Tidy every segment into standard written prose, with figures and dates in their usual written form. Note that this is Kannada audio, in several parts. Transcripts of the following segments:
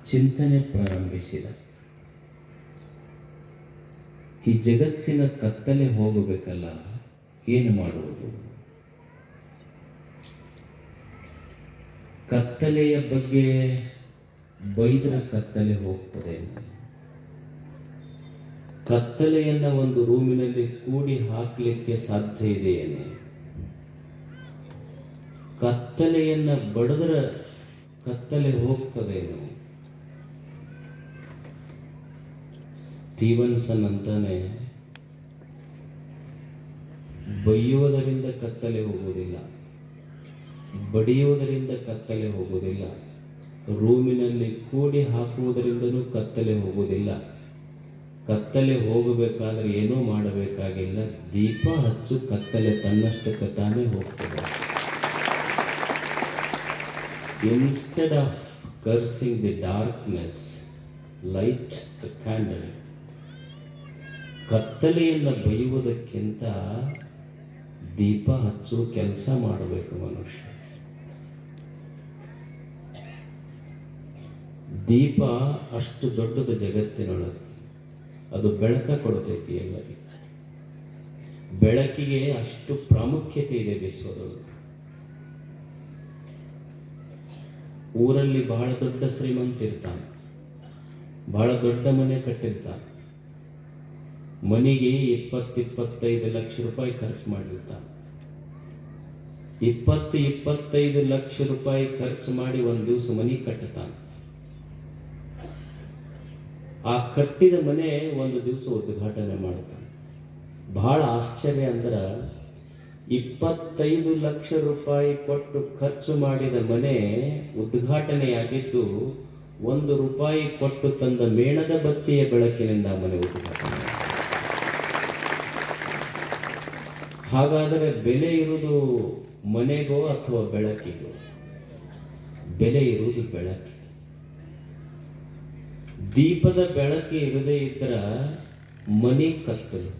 ಚಿಂತನೆ ಪ್ರಾರಂಭಿಸಿದ. ಈ ಜಗತ್ತಿನ ಕತ್ತಲೆ ಹೋಗಬೇಕಲ್ಲ, ಏನು ಮಾಡುವುದು? ಕತ್ತಲೆಯ ಬಗ್ಗೆ ಬೈದರೆ ಕತ್ತಲೆ ಹೋಗ್ತದೆ. ಕತ್ತಲೆಯನ್ನ ಒಂದು ರೂಮಿನಲ್ಲಿ ಕೂಡಿ ಹಾಕಲಿಕ್ಕೆ ಸಾಧ್ಯ ಇದೆಯೇನೆ? ಕತ್ತಲೆಯನ್ನ ಬಡಿದ್ರೆ ಕತ್ತಲೆ ಹೋಗ್ತದೇನು? ಸ್ಟೀವನ್ಸನ್ ಅಂತಾನೆ, ಬೈಯುವುದರಿಂದ ಕತ್ತಲೆ ಹೋಗುವುದಿಲ್ಲ, ಬಡಿಯುವುದರಿಂದ ಕತ್ತಲೆ ಹೋಗುವುದಿಲ್ಲ, ರೂಮಿನಲ್ಲಿ ಕೂಡಿ ಹಾಕುವುದರಿಂದಲೂ ಕತ್ತಲೆ ಹೋಗುವುದಿಲ್ಲ. ಕತ್ತಲೆ ಹೋಗಬೇಕಾದ್ರೆ ಏನೂ ಮಾಡಬೇಕಾಗಿಲ್ಲ, ದೀಪ ಹಚ್ಚು, ಕತ್ತಲೆ ತನ್ನಷ್ಟಕ್ಕೆ ತಾನೇ ಹೋಗ್ತದೆ. Instead of cursing the darkness, light the candle. ಕತ್ತಲೆಯನ್ನು ಬೈಯುವುದಕ್ಕಿಂತ ದೀಪ ಹಚ್ಚುವ ಕೆಲಸ ಮಾಡಬೇಕು ಮನುಷ್ಯ. ದೀಪ ಅಷ್ಟು ದೊಡ್ಡದ ಜಗತ್ತಿನೊಳಗೆ, ಅದು ಬೆಳಕ ಕೊಡ್ತೈತಿ ಎಲ್ಲರಿಗೆ. ಬೆಳಕಿಗೆ ಅಷ್ಟು ಪ್ರಾಮುಖ್ಯತೆ ಇದೆ ವಿಶ್ವದೊಳಗೆ. ಊರಲ್ಲಿ ಬಹಳ ದೊಡ್ಡ ಶ್ರೀಮಂತ ಇರ್ತಾನೆ, ಬಹಳ ದೊಡ್ಡ ಮನೆ ಕಟ್ಟಿರ್ತಾನೆ, ಮನೆಗೆ 20-25 ಲಕ್ಷ ರೂಪಾಯಿ ಖರ್ಚು ಮಾಡಿರ್ತಾನೆ. 20-25 ಲಕ್ಷ ರೂಪಾಯಿ ಖರ್ಚು ಮಾಡಿ ಒಂದು ದಿವಸ ಮನೆ ಕಟ್ಟುತ್ತಾನೆ. ಆ ಕಟ್ಟಿದ ಮನೆ ಒಂದು ದಿವಸ ಉದ್ಘಾಟನೆ ಮಾಡ್ತಾನೆ. ಬಹಳ ಆಶ್ಚರ್ಯ ಅಂದ್ರೆ 25 ಲಕ್ಷ ರೂಪಾಯಿ ಕೊಟ್ಟು ಖರ್ಚು ಮಾಡಿದ ಮನೆ ಉದ್ಘಾಟನೆಯಾಗಿದ್ದು 1 ರೂಪಾಯಿ ಕೊಟ್ಟು ತಂದ ಮೇಣದ ಬತ್ತಿಯ ಬೆಳಕಿನಿಂದ ಮನೆ ಉದ್ಘಾಟನೆ. ಹಾಗಾದರೆ ಬೆಲೆ ಇರುವುದು ಮನೆಗೋ ಅಥವಾ ಬೆಳಕಿಗೋ? ಬೆಲೆ ಇರುವುದು ಬೆಳಕಿಗೆ. ದೀಪದ ಬೆಳಕು ಇರದೇ ಇದ್ರ ಮನೆ ಕತ್ತಲು,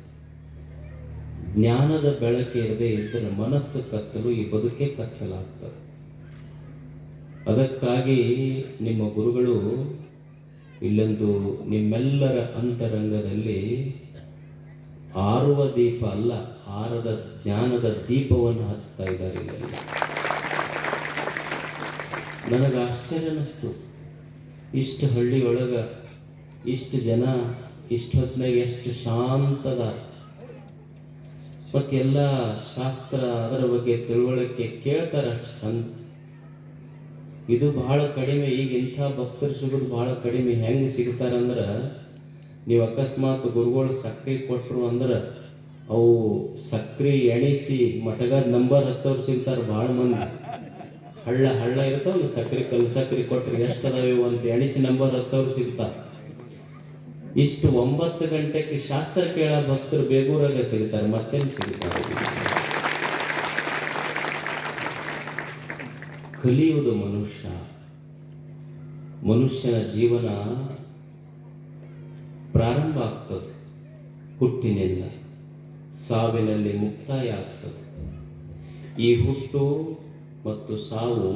ಜ್ಞಾನದ ಬೆಳಕು ಇರದೇ ಇದ್ದರೆ ಮನಸ್ಸು ಕತ್ತಲು, ಈ ಬದುಕೆ ಕತ್ತಲಾಗ್ತದೆ. ಅದಕ್ಕಾಗಿ ನಿಮ್ಮ ಗುರುಗಳು ಇಲ್ಲೊಂದು ನಿಮ್ಮೆಲ್ಲರ ಅಂತರಂಗದಲ್ಲಿ ಆರುವ ದೀಪ ಅಲ್ಲ, ಆರದ ಜ್ಞಾನದ ದೀಪವನ್ನು ಹಚ್ತಾ ಇದ್ದಾರೆ. ನನಗೆ ಆಶ್ಚರ್ಯ ಅನ್ನಿಸ್ತು, ಇಷ್ಟು ಹಳ್ಳಿಯೊಳಗ ಇಷ್ಟು ಜನ ಇಷ್ಟೊತ್ತಿನಾಗ ಎಷ್ಟು ಶಾಂತದ, ಮತ್ತೆಲ್ಲ ಶಾಸ್ತ್ರ ಅದರ ಬಗ್ಗೆ ತಿಳುವಳಿಕೆ ಕೇಳ್ತಾರೆ ಅಷ್ಟು ಚಂದ. ಇದು ಬಹಳ ಕಡಿಮೆ. ಈಗ ಇಂಥ ಭಕ್ತರು ಸಿಗೋದು ಬಹಳ ಕಡಿಮೆ. ಹೆಂಗೆ ಸಿಗ್ತಾರಂದ್ರೆ, ನೀವು ಅಕಸ್ಮಾತ್ ಗುರುಗಳು ಸಕ್ರೆ ಕೊಟ್ಟರು ಅಂದ್ರೆ ಅವು ಸಕ್ರೆ ಎಣಿಸಿ ಮಟಗಾದ ನಂಬರ್ ಹಚ್ಚೋರು ಸಿಗ್ತಾರೆ ಬಹಳ ಮಂದಿ. ಹಳ್ಳ ಇರ್ತಾವಲ್ಲ, ಸಕ್ರೆ ಕಲ್ಲು ಸಕ್ರೆ ಕೊಟ್ಟರೆ ಎಷ್ಟು ಅದಾವೆ ಅಂತ ಎಣಿಸಿ ನಂಬರ್ ಹಚ್ಚೋರು ಸಿಗ್ತಾರೆ. ಇಷ್ಟು 9 ಗಂಟೆಗೆ ಶಾಸ್ತ್ರ ಕೇಳ ಭಕ್ತರು ಬೇಗೂರಾಗ ಸಿಗ್ತಾರೆ, ಮತ್ತೇನು ಸಿಗ್ತಾರೆ? ಕಲಿಯುವುದು ಮನುಷ್ಯನ ಜೀವನ ಪ್ರಾರಂಭ ಆಗ್ತದೆ ಹುಟ್ಟಿನಿಂದ, ಸಾವಿನಲ್ಲಿ ಮುಕ್ತಾಯ ಆಗ್ತದೆ. ಈ ಹುಟ್ಟು ಮತ್ತು ಸಾವು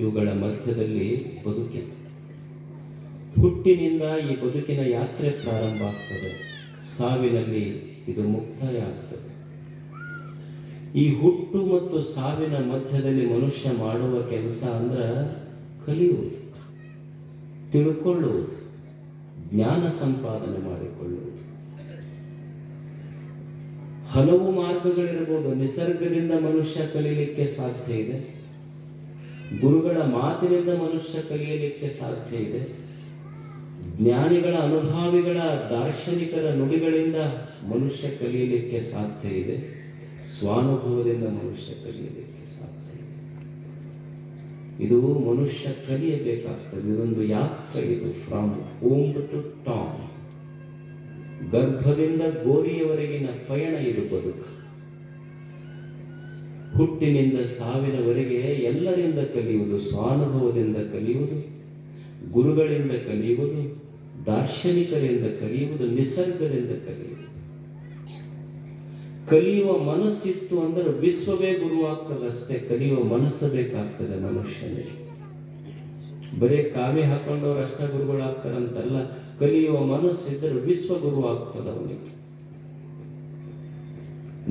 ಇವುಗಳ ಮಧ್ಯದಲ್ಲಿ ಬದುಕಿದೆ. ಹುಟ್ಟಿನಿಂದ ಈ ಬದುಕಿನ ಯಾತ್ರೆ ಪ್ರಾರಂಭ ಆಗ್ತದೆ, ಸಾವಿನಲ್ಲಿ ಇದು ಮುಕ್ತಾಯ ಆಗ್ತದೆ. ಈ ಹುಟ್ಟು ಮತ್ತು ಸಾವಿನ ಮಧ್ಯದಲ್ಲಿ ಮನುಷ್ಯ ಮಾಡುವ ಕೆಲಸ ಅಂದ್ರೆ ಕಲಿಯುವುದು, ತಿಳ್ಕೊಳ್ಳುವುದು, ಜ್ಞಾನ ಸಂಪಾದನೆ ಮಾಡಿಕೊಳ್ಳುವುದು. ಹಲವು ಮಾರ್ಗಗಳಿರಬಹುದು. ನಿಸರ್ಗದಿಂದ ಮನುಷ್ಯ ಕಲಿಯಲಿಕ್ಕೆ ಸಾಧ್ಯ ಇದೆ, ಗುರುಗಳ ಮಾತಿನಿಂದ ಮನುಷ್ಯ ಕಲಿಯಲಿಕ್ಕೆ ಸಾಧ್ಯ ಇದೆ, ಜ್ಞಾನಿಗಳ ಅನುಭಾವಿಗಳ ದಾರ್ಶನಿಕರ ನುಡಿಗಳಿಂದ ಮನುಷ್ಯ ಕಲಿಯಲಿಕ್ಕೆ ಸಾಧ್ಯ ಇದೆ, ಸ್ವಾನುಭವದಿಂದ ಮನುಷ್ಯ ಕಲಿಯಲಿಕ್ಕೆ ಸಾಧ್ಯ ಇದೆ. ಇದು ಮನುಷ್ಯ ಕಲಿಯಬೇಕಾಗ್ತದೆ. ಇದೊಂದು ಯಾತ್ರೆ. ಇದು ಫ್ರಮ್ ಓಮ್ ಟು ಟಾಮ್, ಗರ್ಭದಿಂದ ಗೋರಿಯವರೆಗಿನ ಪಯಣ. ಇದು ಬದುಕು. ಹುಟ್ಟಿನಿಂದ ಸಾವಿನವರೆಗೆ ಎಲ್ಲರಿಂದ ಕಲಿಯುವುದು, ಸ್ವಾನುಭವದಿಂದ ಕಲಿಯುವುದು, ಗುರುಗಳಿಂದ ಕಲಿಯುವುದು, ದಾರ್ಶನಿಕರಿಂದ ಕಲಿಯುವುದು, ನಿಸರ್ಗದಿಂದ ಕಲಿಯುವುದು. ಕಲಿಯುವ ಮನಸ್ಸಿತ್ತು ಅಂದ್ರೆ ವಿಶ್ವವೇ ಗುರು ಆಗ್ತದೆ ಅಷ್ಟೇ. ಕಲಿಯುವ ಮನಸ್ಸು ಬೇಕಾಗ್ತದೆ ಮನುಷ್ಯನಿಗೆ. ಬರೀ ಕಾವಿ ಹಾಕೊಂಡವ್ರು ಅಷ್ಟ ಗುರುಗಳಾಗ್ತಾರಂತಲ್ಲ, ಕಲಿಯುವ ಮನಸ್ಸಿದ್ದರೆ ವಿಶ್ವಗುರು ಆಗ್ತದ ಅವನಿಗೆ.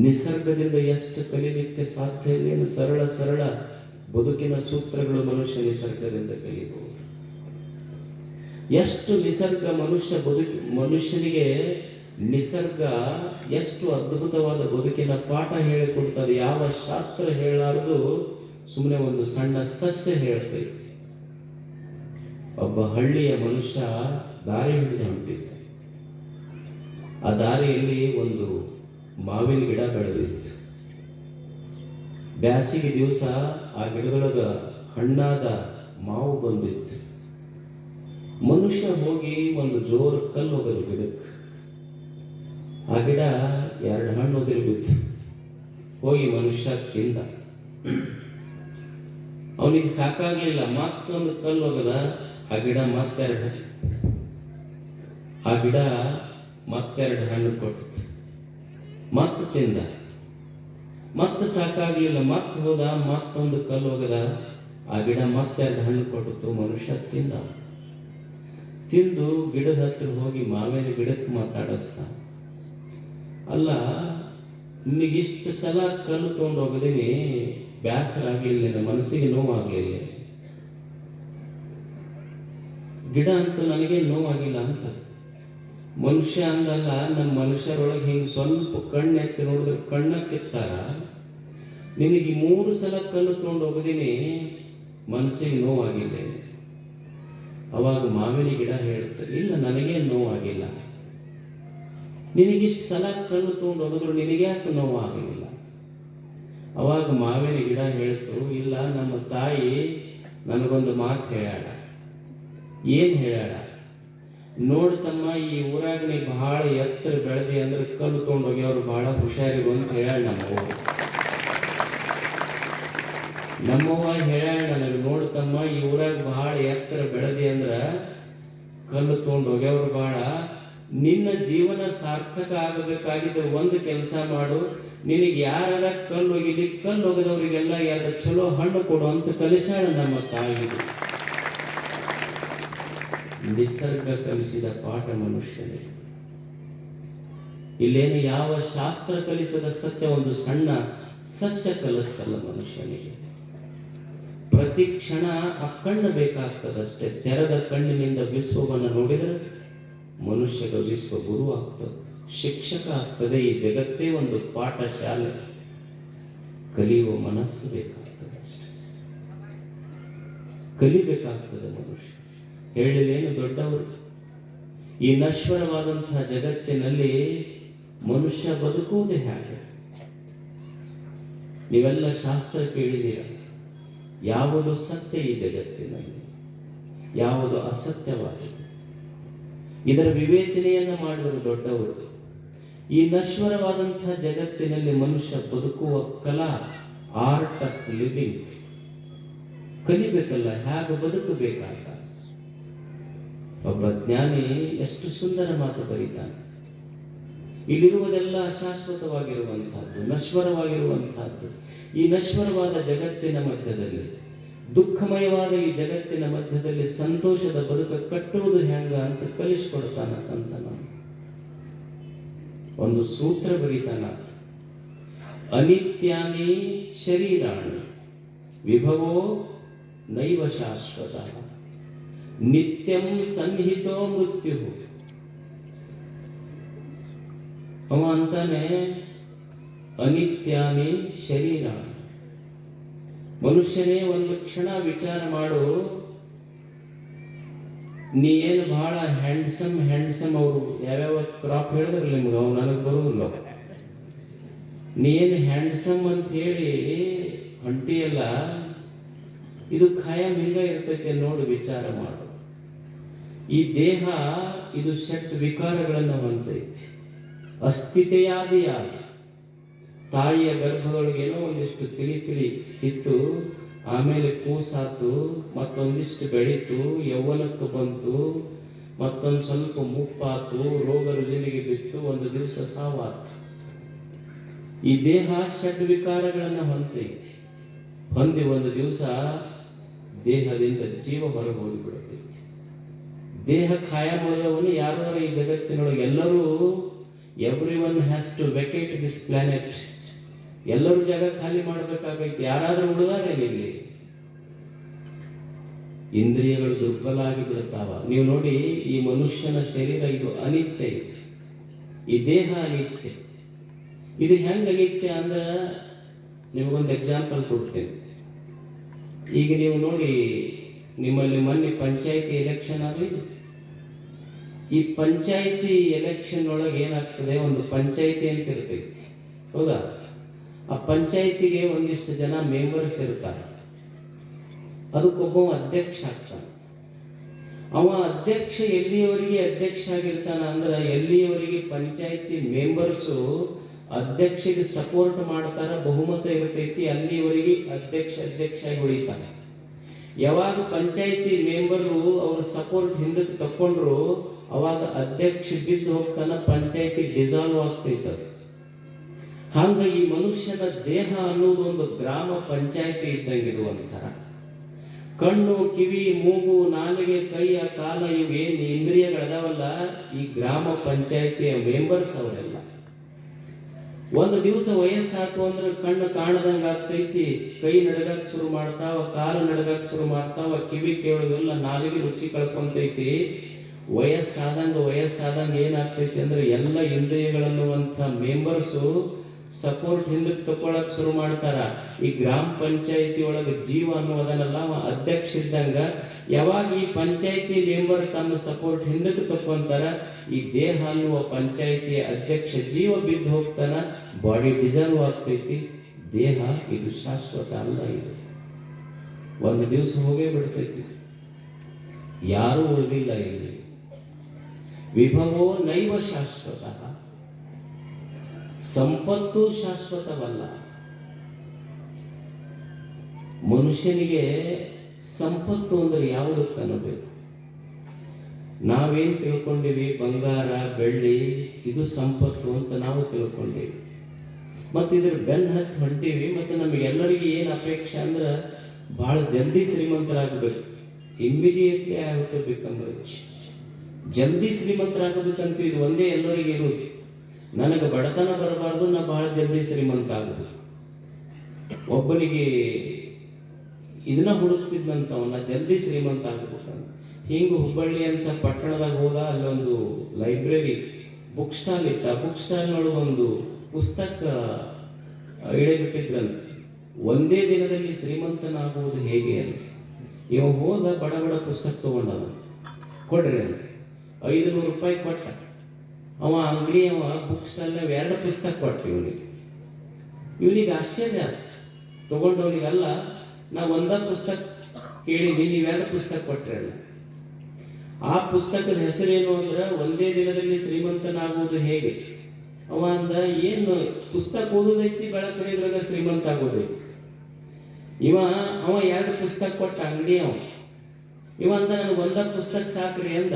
ನಿಸರ್ಗದಿಂದ ಎಷ್ಟು ಕಲಿಲಿಕ್ಕೆ ಸಾಧ್ಯ ಇಲ್ಲ. ಸರಳ ಸರಳ ಬದುಕಿನ ಸೂತ್ರಗಳು ಮನುಷ್ಯ ನಿಸರ್ಗದಿಂದ ಕಲಿಬಹುದು. ಎಷ್ಟು ನಿಸರ್ಗ ಮನುಷ್ಯನಿಗೆ ನಿಸರ್ಗ ಎಷ್ಟು ಅದ್ಭುತವಾದ ಬದುಕಿನ ಪಾಠ ಹೇಳಿಕೊಡ್ತದೆ. ಯಾವ ಶಾಸ್ತ್ರ ಹೇಳಾರದು ಸುಮ್ಮನೆ ಒಂದು ಸಣ್ಣ ಸಸ್ಯ ಹೇಳ್ತೈತಿ. ಒಬ್ಬ ಹಳ್ಳಿಯ ಮನುಷ್ಯ ದಾರಿ ಹಿಡಿದು ಹೊಂಟಿದ್ದ. ಆ ದಾರಿಯಲ್ಲಿ ಒಂದು ಮಾವಿನ ಗಿಡ ಬೆಳೆದಿತ್ತು. ಬ್ಯಾಸಿಗೆ ದಿವಸ ಆ ಗಿಡದೊಳಗ ಹಣ್ಣಾದ ಮಾವು ಬಂದಿತ್ತು. ಮನುಷ್ಯ ಹೋಗಿ ಒಂದು ಜೋರು ಕಲ್ಲು ಹೋಗಲು ಗಿಡಕ್ಕೆ. ಆ ಗಿಡ 2 ಹಣ್ಣು ಉದುರಿ ಬಿತ್ತು. ಹೋಗಿ ಮನುಷ್ಯ ತಿಂದ. ಅವನಿಗೆ ಸಾಕಾಗ್ಲಿಲ್ಲ, ಮತ್ತೊಂದು ಕಲ್ಲು ಹೋಗದ. ಆ ಗಿಡ ಮತ್ತೆರಡು ಹಣ್ಣು ಕೊಟ್ಟಿತ್ತು. ಮತ್ತೆ ತಿಂದ. ಮತ್ತೆ ಸಾಕಾಗ್ಲಿಲ್ಲ, ಮತ್ತೆ ಹೋದ, ಮತ್ತೊಂದು ಕಲ್ಲು ಹೋಗದ. ಆ ಗಿಡ ಮತ್ತೆರಡು ಹಣ್ಣು ಕೊಟ್ಟಿತ್ತು. ಮನುಷ್ಯ ತಿಂದು ಗಿಡದ ಹತ್ರ ಹೋಗಿ ಮಾವಿನ ಗಿಡಕ್ಕೆ ಮಾತಾಡಿಸ್ತ. ಅಲ್ಲ, ನಿಮಗಿಷ್ಟು ಸಲ ಕಲ್ಲು ತಗೊಂಡು ಹೋಗದೀನಿ, ಬೇಸರ ಆಗ್ಲಿಲ್ಲ, ನನ್ನ ಮನಸ್ಸಿಗೆ ನೋವಾಗ್ಲಿಲ್ಲ. ಗಿಡ ಅಂತೂ ನನಗೆ ನೋವಾಗಿಲ್ಲ ಅಂತ. ಮನುಷ್ಯ ಅಂದಲ್ಲ, ನಮ್ಮ ಮನುಷ್ಯರೊಳಗೆ ಹಿಂಗೆ ಸ್ವಲ್ಪ ಕಣ್ಣು ಎತ್ತಿ ನೋಡಿದ್ರೆ ಕಣ್ಣ ಕಿತ್ತಾರ. ನಿನಗೆ 3 ಸಲ ಕಲ್ಲು ತಗೊಂಡು ಹೋಗದೀನಿ, ಮನಸ್ಸಿಗೆ ನೋವಾಗಿಲ್ಲ. ಅವಾಗ ಮಾವಿನ ಗಿಡ ಹೇಳ್ತಾರೆ, ಇಲ್ಲ ನನಗೆ ನೋವಾಗಿಲ್ಲ. ನಿನಗಿಷ್ಟು ಸಲ ಕಲ್ಲು ತಗೊಂಡು ಹೋಗಿದ್ರು ನಿನಗೆ ಯಾಕೆ ನೋವಾಗಲಿಲ್ಲ? ಅವಾಗ ಮಾವಿನ ಗಿಡ ಹೇಳ್ತು, ಇಲ್ಲ ನಮ್ಮ ತಾಯಿ ನನಗೊಂದು ಮಾತು ಹೇಳ್ಯಾಳ. ಏನ್ ಹೇಳ್ಯಾಳ? ನೋಡ್ತಮ್ಮ, ಈ ಊರಾಗ ನೀ ಬಹಳ ಎತ್ತರ ಬೆಳೆದಿ ಅಂದ್ರೆ ಕಲ್ಲು ತಗೊಂಡು ಹೋಗ್ಯವ್ರು ಬಹಳ ಹುಷಾರಿರು ಅಂತ ಹೇಳ್ಯಾಳ ನಮ್ಮವ್ವ ಹೇಳ್ಯಾಳ ನನಗೆ. ನೋಡ್ತಮ್ಮ, ಈ ಊರಾಗ ಬಹಳ ಎತ್ತರ ಬೆಳೆದಿ ಅಂದ್ರ ಕಲ್ಲು ತಗೊಂಡು ಹೋಗ್ಯವ್ರು ಬಹಳ. ನಿನ್ನ ಜೀವನ ಸಾರ್ಥಕ ಆಗಬೇಕಾಗಿದ್ದ ಒಂದು ಕೆಲಸ ಮಾಡು, ನಿನಗೆ ಯಾರ ಕಲ್ಲು ಹೋಗಿಲಿ, ಕಲ್ಲು ಹೋಗದವ್ರಿಗೆಲ್ಲ 2 ಚಲೋ ಹಣ್ಣು ಕೊಡು ಅಂತ ಕಲಿಸಾಳ ನಮ್ಮ ತಾಯಿ. ನಿಸರ್ಗ ಕಲಿಸಿದ ಪಾಠ ಮನುಷ್ಯನಿಗೆ. ಇಲ್ಲೇನು ಯಾವ ಶಾಸ್ತ್ರ ಕಲಿಸದ ಸತ್ಯ ಒಂದು ಸಣ್ಣ ಸಸ್ಯ ಕಲಿಸ್ತಲ್ಲ ಮನುಷ್ಯನಿಗೆ. ಪ್ರತಿ ಕ್ಷಣ ಆ ಕಣ್ಣು ಬೇಕಾಗ್ತದಷ್ಟೇ. ತೆರೆದ ಕಣ್ಣಿನಿಂದ ವಿಶ್ವವನ್ನು ನೋಡಿದರೆ ಮನುಷ್ಯಗ ವಿಶ್ವ ಗುರು ಆಗ್ತದೆ, ಶಿಕ್ಷಕ ಆಗ್ತದೆ. ಈ ಜಗತ್ತೇ ಒಂದು ಪಾಠ ಶಾಲೆ. ಕಲಿಯುವ ಮನಸ್ಸು ಬೇಕಾಗ್ತದೆ ಅಷ್ಟೇ, ಕಲಿಬೇಕಾಗ್ತದೆ ಮನುಷ್ಯ. ಹೇಳಿಲೇನು ದೊಡ್ಡವರು, ಈ ನಶ್ವರವಾದಂತಹ ಜಗತ್ತಿನಲ್ಲಿ ಮನುಷ್ಯ ಬದುಕುವುದೇ ಹಾಗೆ. ನೀವೆಲ್ಲ ಶಾಸ್ತ್ರ ಕೇಳಿದ್ದೀರ. ಯಾವುದು ಸತ್ಯ ಈ ಜಗತ್ತಿನಲ್ಲಿ, ಯಾವುದು ಅಸತ್ಯವಾಗಿದೆ, ಇದರ ವಿವೇಚನೆಯನ್ನು ಮಾಡಿದರು ದೊಡ್ಡವರು. ಈ ನಶ್ವರವಾದಂತಹ ಜಗತ್ತಿನಲ್ಲಿ ಮನುಷ್ಯ ಬದುಕುವ ಕಲಾ, ಆರ್ಟ್ ಆಫ್ ಲಿವಿಂಗ್ ಕಲಿಬೇಕಲ್ಲ, ಹೇಗೆ ಬದುಕಬೇಕಾದ. ಒಬ್ಬ ಜ್ಞಾನಿ ಎಷ್ಟು ಸುಂದರ ಮಾತು ಬರೀತಾನೆ. ಇಲ್ಲಿರುವುದೆಲ್ಲ ಅಶಾಶ್ವತವಾಗಿರುವಂತಹದ್ದು, ನಶ್ವರವಾಗಿರುವಂತಹದ್ದು. ಈ ನಶ್ವರವಾದ ಜಗತ್ತಿನ ಮಧ್ಯದಲ್ಲಿ, ದುಃಖಮಯವಾದ ಈ ಜಗತ್ತಿನ ಮಧ್ಯದಲ್ಲಿ ಸಂತೋಷದ ಬದುಕು ಕಟ್ಟುವುದು ಹೆಂಗ ಅಂತ ಕಲಿಸಿಕೊಡ್ತಾನ ಸಂತನ. ಒಂದು ಸೂತ್ರ ಬರೀತಾನ, ಅನಿತ್ಯಾನಿ ಶರೀರಾಣಿ ವಿಭವೋ ನೈವ ಶಾಶ್ವತ ನಿತ್ಯಂ ಸನ್ನಿಹಿತೋ ಮೃತ್ಯು. ಅವ ಅಂತಾನೆ ಅನಿತ್ಯಾನಿ ಶರೀರ. ಮನುಷ್ಯನೇ ಒಂದು ಕ್ಷಣ ವಿಚಾರ ಮಾಡು, ನೀ ಏನು ಬಹಳ ಹ್ಯಾಂಡ್ಸಮ್ ಅವರು ಯಾವ್ಯಾವ ಕ್ರಾಪ್ ಹೇಳಿದ್ರಲ್ಲ ನಿಮ್ಗೆ, ಅವು ನನಗೆ ಬರುವುದಿಲ್ಲ. ನೀ ಏನು ಹ್ಯಾಂಡ್ಸಮ್ ಅಂತ ಹೇಳಿ ಹೊಂಟಿಯಲ್ಲ, ಇದು ಖಾಯಂ ಹಿಂಗ ಇರ್ತೈತೆ ನೋಡು, ವಿಚಾರ ಮಾಡು. ಈ ದೇಹ ಇದು ಷಟ್ ವಿಕಾರಗಳನ್ನು ಹೊಂದೈತಿ. ಅಸ್ಥಿತೆಯಾದಿಯಾಗಿ ತಾಯಿಯ ಗರ್ಭದೊಳಗೆ ಏನೋ ಒಂದಿಷ್ಟು ತಿಳಿ ಇತ್ತು, ಆಮೇಲೆ ಕೂಸಾತು, ಮತ್ತೊಂದಿಷ್ಟು ಬೆಳೀತು, ಯೌವನಕ್ಕೆ ಬಂತು, ಮತ್ತೊಂದು ಸ್ವಲ್ಪ ಮುಪ್ಪಾತು, ರೋಗ ರುಜಿನಿಗೆ ಬಿತ್ತು, ಒಂದು ದಿವಸ ಸಾವಾತು. ಈ ದೇಹ ಷಡ್ ವಿಕಾರಗಳನ್ನು ಹೊಂದೈತಿ. ಹೊಂದಿ ಒಂದು ದಿವಸ ದೇಹದಿಂದ ಜೀವ ಹೊರಗೆ ಹೋಗಿಬಿಡುತ್ತೆ. ದೇಹ ಕಾಯಮುಳ್ಳವನು ಯಾರು ಈ ಜಗತ್ತಿನೊಳಗೆ ಎಲ್ಲರೂ every one has to vacate this planet. ಎಲ್ಲರೂ ಜಾಗ ಖಾಲಿ ಮಾಡಬೇಕಾಗೈತಿ. ಯಾರಾದರೂ ಉಳಿದಾರೆ ಇಲ್ಲಿ? ಇಂದ್ರಿಯಗಳು ದುರ್ಬಲ ಆಗಿ ಬಿಡುತ್ತಾವ. ನೀವು ನೋಡಿ, ಈ ಮನುಷ್ಯನ ಶರೀರ ಇದು ಅನಿತ್ಯ ಐತಿ, ಈ ದೇಹ ಅನಿತ್ಯ. ಇದು ಹೆಂಗೆ ಅನಿತ್ಯ ಅಂದ್ರೆ ನಿಮಗೊಂದು ಎಕ್ಸಾಂಪಲ್ ಕೊಡ್ತೇನೆ. ಈಗ ನೀವು ನೋಡಿ, ನಿಮ್ಮಲ್ಲಿ ಮೊನ್ನೆ ಪಂಚಾಯಿತಿ ಎಲೆಕ್ಷನ್ ಆಗಿ, ಈ ಪಂಚಾಯಿತಿ ಎಲೆಕ್ಷನ್ ಒಳಗೆ ಏನಾಗ್ತದೆ, ಒಂದು ಪಂಚಾಯಿತಿ ಅಂತ ಇರ್ತೈತಿ, ಹೌದಾ? ಆ ಪಂಚಾಯಿತಿಗೆ ಒಂದಿಷ್ಟು ಜನ ಮೆಂಬರ್ಸ್ ಇರ್ತಾರೆ. ಅದಕ್ಕೊಬ್ಬ ಅಧ್ಯಕ್ಷ ಆಗ್ತಾನೆ. ಅವ ಅಧ್ಯಕ್ಷ ಎಲ್ಲಿಯವರೆಗೆ ಅಧ್ಯಕ್ಷ ಆಗಿರ್ತಾನ ಅಂದ್ರೆ, ಎಲ್ಲಿಯವರೆಗೆ ಪಂಚಾಯಿತಿ ಮೆಂಬರ್ಸು ಅಧ್ಯಕ್ಷಗೆ ಸಪೋರ್ಟ್ ಮಾಡ್ತಾರ, ಬಹುಮತ ಇರ್ತೈತಿ, ಅಲ್ಲಿವರೆಗೆ ಅಧ್ಯಕ್ಷ ಆಗಿ ಉಳಿತಾನೆ. ಯಾವಾಗ ಪಂಚಾಯಿತಿ ಮೆಂಬರು ಅವ್ರ ಸಪೋರ್ಟ್ ಹಿಂದಕ್ಕೆ ತಕೊಂಡ್ರು, ಅವಾಗ ಅಧ್ಯಕ್ಷ ಬಿದ್ದು ಹೋಗ್ತಾನ, ಪಂಚಾಯಿತಿ ಡಿಸಾಲ್ವ್ ಆಗ್ತೈತದ. ಹಂಗ ಈ ಮನುಷ್ಯನ ದೇಹ ಅನ್ನೋದು ಒಂದು ಗ್ರಾಮ ಪಂಚಾಯಿತಿ ಇದ್ದಂಗಿರುವಂತರ. ಕಣ್ಣು, ಕಿವಿ, ಮೂಗು, ನಾಲಿಗೆ, ಕೈಯ, ಕಾಲ ಇವೇನು ಇಂದ್ರಿಯಗಳದಾವಲ್ಲ, ಈ ಗ್ರಾಮ ಪಂಚಾಯಿತಿಯ ಮೆಂಬರ್ಸ್ ಅವರೆಲ್ಲ. ಒಂದು ದಿವಸ ವಯಸ್ಸಾತು ಅಂದ್ರೆ ಕಣ್ಣು ಕಾಣದಂಗ ಆಗ್ತೈತಿ, ಕೈ ನಡಗಕ್ ಶುರು ಮಾಡ್ತಾವ, ಕಾಲು ನಡಗಕ್ ಶುರು ಮಾಡ್ತಾವ, ಕಿವಿ ಕೇಳೋದಿಲ್ಲ, ನಾಲಿಗೆ ರುಚಿ ಕಳ್ಕೊಂತೈತಿ. ವಯಸ್ಸಾದಂಗ ಏನಾಗ್ತೈತಿ ಅಂದ್ರೆ ಎಲ್ಲ ಇಂದ್ರಿಯಗಳನ್ನುವಂಥ ಮೆಂಬರ್ಸು ಸಪೋರ್ಟ್ ಹಿಂದಕ್ಕೆ ತಗೊಳಕ್ ಶುರು ಮಾಡ್ತಾರ. ಈ ಗ್ರಾಮ ಪಂಚಾಯಿತಿ ಒಳಗೆ ಜೀವ ಅನ್ನೋದನ್ನೆಲ್ಲ ಅಧ್ಯಕ್ಷ ಇದ್ದಂಗ, ಯಾವಾಗ ಈ ಪಂಚಾಯಿತಿ ಮೆಂಬರ್ ತಮ್ಮ ಸಪೋರ್ಟ್ ಹಿಂದಕ್ಕೆ ತಕ್ಕೊಂತಾರ, ಈ ದೇಹ ಅನ್ನುವ ಪಂಚಾಯಿತಿಯ ಅಧ್ಯಕ್ಷ ಜೀವ ಬಿದ್ದು ಹೋಗ್ತಾನ, ಬಾಡಿ ಡಿಸಾಲ್ವ್ ಆಗ್ತೈತಿ. ದೇಹ ಇದು ಶಾಶ್ವತ ಅಲ್ಲ, ಇದು ಒಂದು ದಿವಸ ಹೋಗೇ ಬಿಡ್ತೈತಿ. ಯಾರೂ ಉಳಿದಿಲ್ಲ ಇಲ್ಲಿ. ವಿಭವೋ ನೈವ ಶಾಶ್ವತ, ಸಂಪತ್ತು ಶಾಶ್ವತವಲ್ಲ. ಮನುಷ್ಯನಿಗೆ ಸಂಪತ್ತು ಅಂದ್ರೆ ಯಾವುದಕ್ಕೆ ಅನ್ನಬೇಕು? ನಾವೇನ್ ತಿಳ್ಕೊಂಡಿವಿ, ಬಂಗಾರ, ಬೆಳ್ಳಿ ಇದು ಸಂಪತ್ತು ಅಂತ ನಾವು ತಿಳ್ಕೊಂಡಿವಿ. ಮತ್ತೆ ಇದ್ರ ಬೆನ್ನ ಹತ್ತಿ ಹೊಂಟೀವಿ. ಮತ್ತೆ ನಮಗೆಲ್ಲರಿಗೂ ಏನು ಅಪೇಕ್ಷೆ ಅಂದ್ರೆ, ಬಹಳ ಜಲ್ದಿ ಶ್ರೀಮಂತರಾಗಬೇಕು, immediately I have to become rich. ಜಲ್ದಿ ಶ್ರೀಮಂತರಾಗಬೇಕಂತ ಇದು ಒಂದೇ ಎಲ್ಲರಿಗೂ ಇರೋದು. ನನಗೆ ಬಡತನ ಬರಬಾರ್ದು, ನಾ ಬಹಳ ಜಲ್ದಿ ಶ್ರೀಮಂತ ಆಗುದು. ಒಬ್ಬನಿಗೆ ಇದನ್ನ ಹುಡುಕ್ತಿದ್ದಂತವನ್ನ ಜಲ್ದಿ ಶ್ರೀಮಂತ ಆಗ್ಬೇಕಂತ. ಹಿಂಗೆ ಹುಬ್ಬಳ್ಳಿ ಅಂತ ಪಟ್ಟಣದಾಗ ಹೋದ, ಅಲ್ಲೊಂದು ಲೈಬ್ರರಿ ಬುಕ್ ಸ್ಟಾಲ್ ಇತ್ತ. ಬುಕ್ ಸ್ಟಾಲ್ನೊಳಗೆ ಒಂದು ಪುಸ್ತಕ ಇಳಿಬಿಟ್ಟಿದ್ರಂತೆ, ಒಂದೇ ದಿನದಲ್ಲಿ ಶ್ರೀಮಂತನಾಗುವುದು ಹೇಗೆ ಅಂತ. ಇವ ಹೋದ, ಬಡ ಬಡ ಪುಸ್ತಕ ತಗೊಂಡವ, ಕೊಡ್ರಿ ಅಂತ 500 ರೂಪಾಯಿ ಕೊಟ್ಟ. ಅವ ಅಂಗಡಿಯವ ಬುಕ್ ಸ್ಟಾಲ್ನಾಗ 2 ಪುಸ್ತಕ ಕೊಟ್ಟು ಇವನಿಗೆ ಆಶ್ಚರ್ಯ ಆಯ್ತು. ತಗೊಂಡವನಿಗಲ್ಲ, ನಾ ಒಂದ ಪುಸ್ತಕ ಕೇಳಿದ್ವಿ, ನೀವು 2 ಪುಸ್ತಕ ಕೊಟ್ರಿ ಅಲ್ಲ. ಆ ಪುಸ್ತಕದ ಹೆಸರೇನು ಅಂದ್ರೆ, ಒಂದೇ ದಿನದಲ್ಲಿ ಶ್ರೀಮಂತನಾಗುವುದು ಹೇಗೆ. ಅವ ಅಂದ, ಏನು ಪುಸ್ತಕ ಓದೋದೈತಿ, ಬೆಳಕರಿದ್ರಾಗ ಶ್ರೀಮಂತ ಆಗೋದೈತಿ. ಅವ 2 ಪುಸ್ತಕ ಕೊಟ್ಟ ಅಂಗಡಿ ಅವ. ಇವ ಅಂದ, ನನಗೆ ಒಂದ ಪುಸ್ತಕ ಸಾಕ್ರಿ ಅಂದ.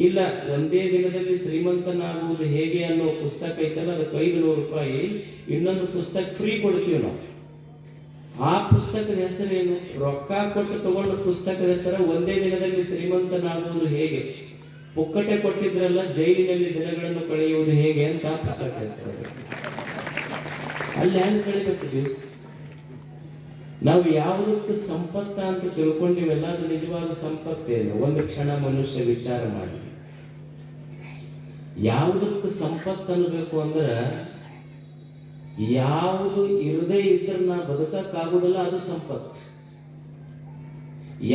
ಇಲ್ಲ, ಒಂದೇ ದಿನದಲ್ಲಿ ಶ್ರೀಮಂತನಾಗುವುದು ಹೇಗೆ ಅನ್ನೋ ಪುಸ್ತಕ ಐತಲ್ಲ, ಅದಕ್ಕೆ 500 ರೂಪಾಯಿ, ಇನ್ನೊಂದು ಪುಸ್ತಕ ಫ್ರೀ ಕೊಡ್ತೀವಿ ನಾವು. ಆ ಪುಸ್ತಕದ ಹೆಸರೇನು? ರೊಕ್ಕ ಕೊಟ್ಟು ತಗೊಂಡ ಪುಸ್ತಕದ ಹೆಸರು ಒಂದೇ ದಿನದಲ್ಲಿ ಶ್ರೀಮಂತನಾಗುವುದು ಹೇಗೆ. ಪುಕ್ಕಟೆ ಕೊಟ್ಟಿದ್ರಲ್ಲ, ಜೈಲಿನಲ್ಲಿ ದಿನಗಳನ್ನು ಕಳೆಯುವುದು ಹೇಗೆ ಅಂತ ಆ ಪುಸ್ತಕ ಹೆಸರು. ಅಲ್ಲಿ ಹೆಂಗ್ ಕಳಿಬೇಕು ದಿವಸ? ನಾವು ಯಾವುದಕ್ಕೆ ಸಂಪತ್ತ ಅಂತ ತಿಳ್ಕೊಂಡಿವೆಲ್ಲ, ಅದು ನಿಜವಾದ ಸಂಪತ್ತೇನು? ಒಂದು ಕ್ಷಣ ಮನುಷ್ಯ ವಿಚಾರ ಮಾಡಿ. ಯಾವುದಕ್ಕೆ ಸಂಪತ್ತು ಅನ್ನಬೇಕು ಅಂದ್ರೆ, ಯಾವುದು ಇರದೇ ಇದ್ರೆ ನಾ ಬದುಕಕ್ಕಾಗುದಿಲ್ಲ, ಅದು ಸಂಪತ್ತು.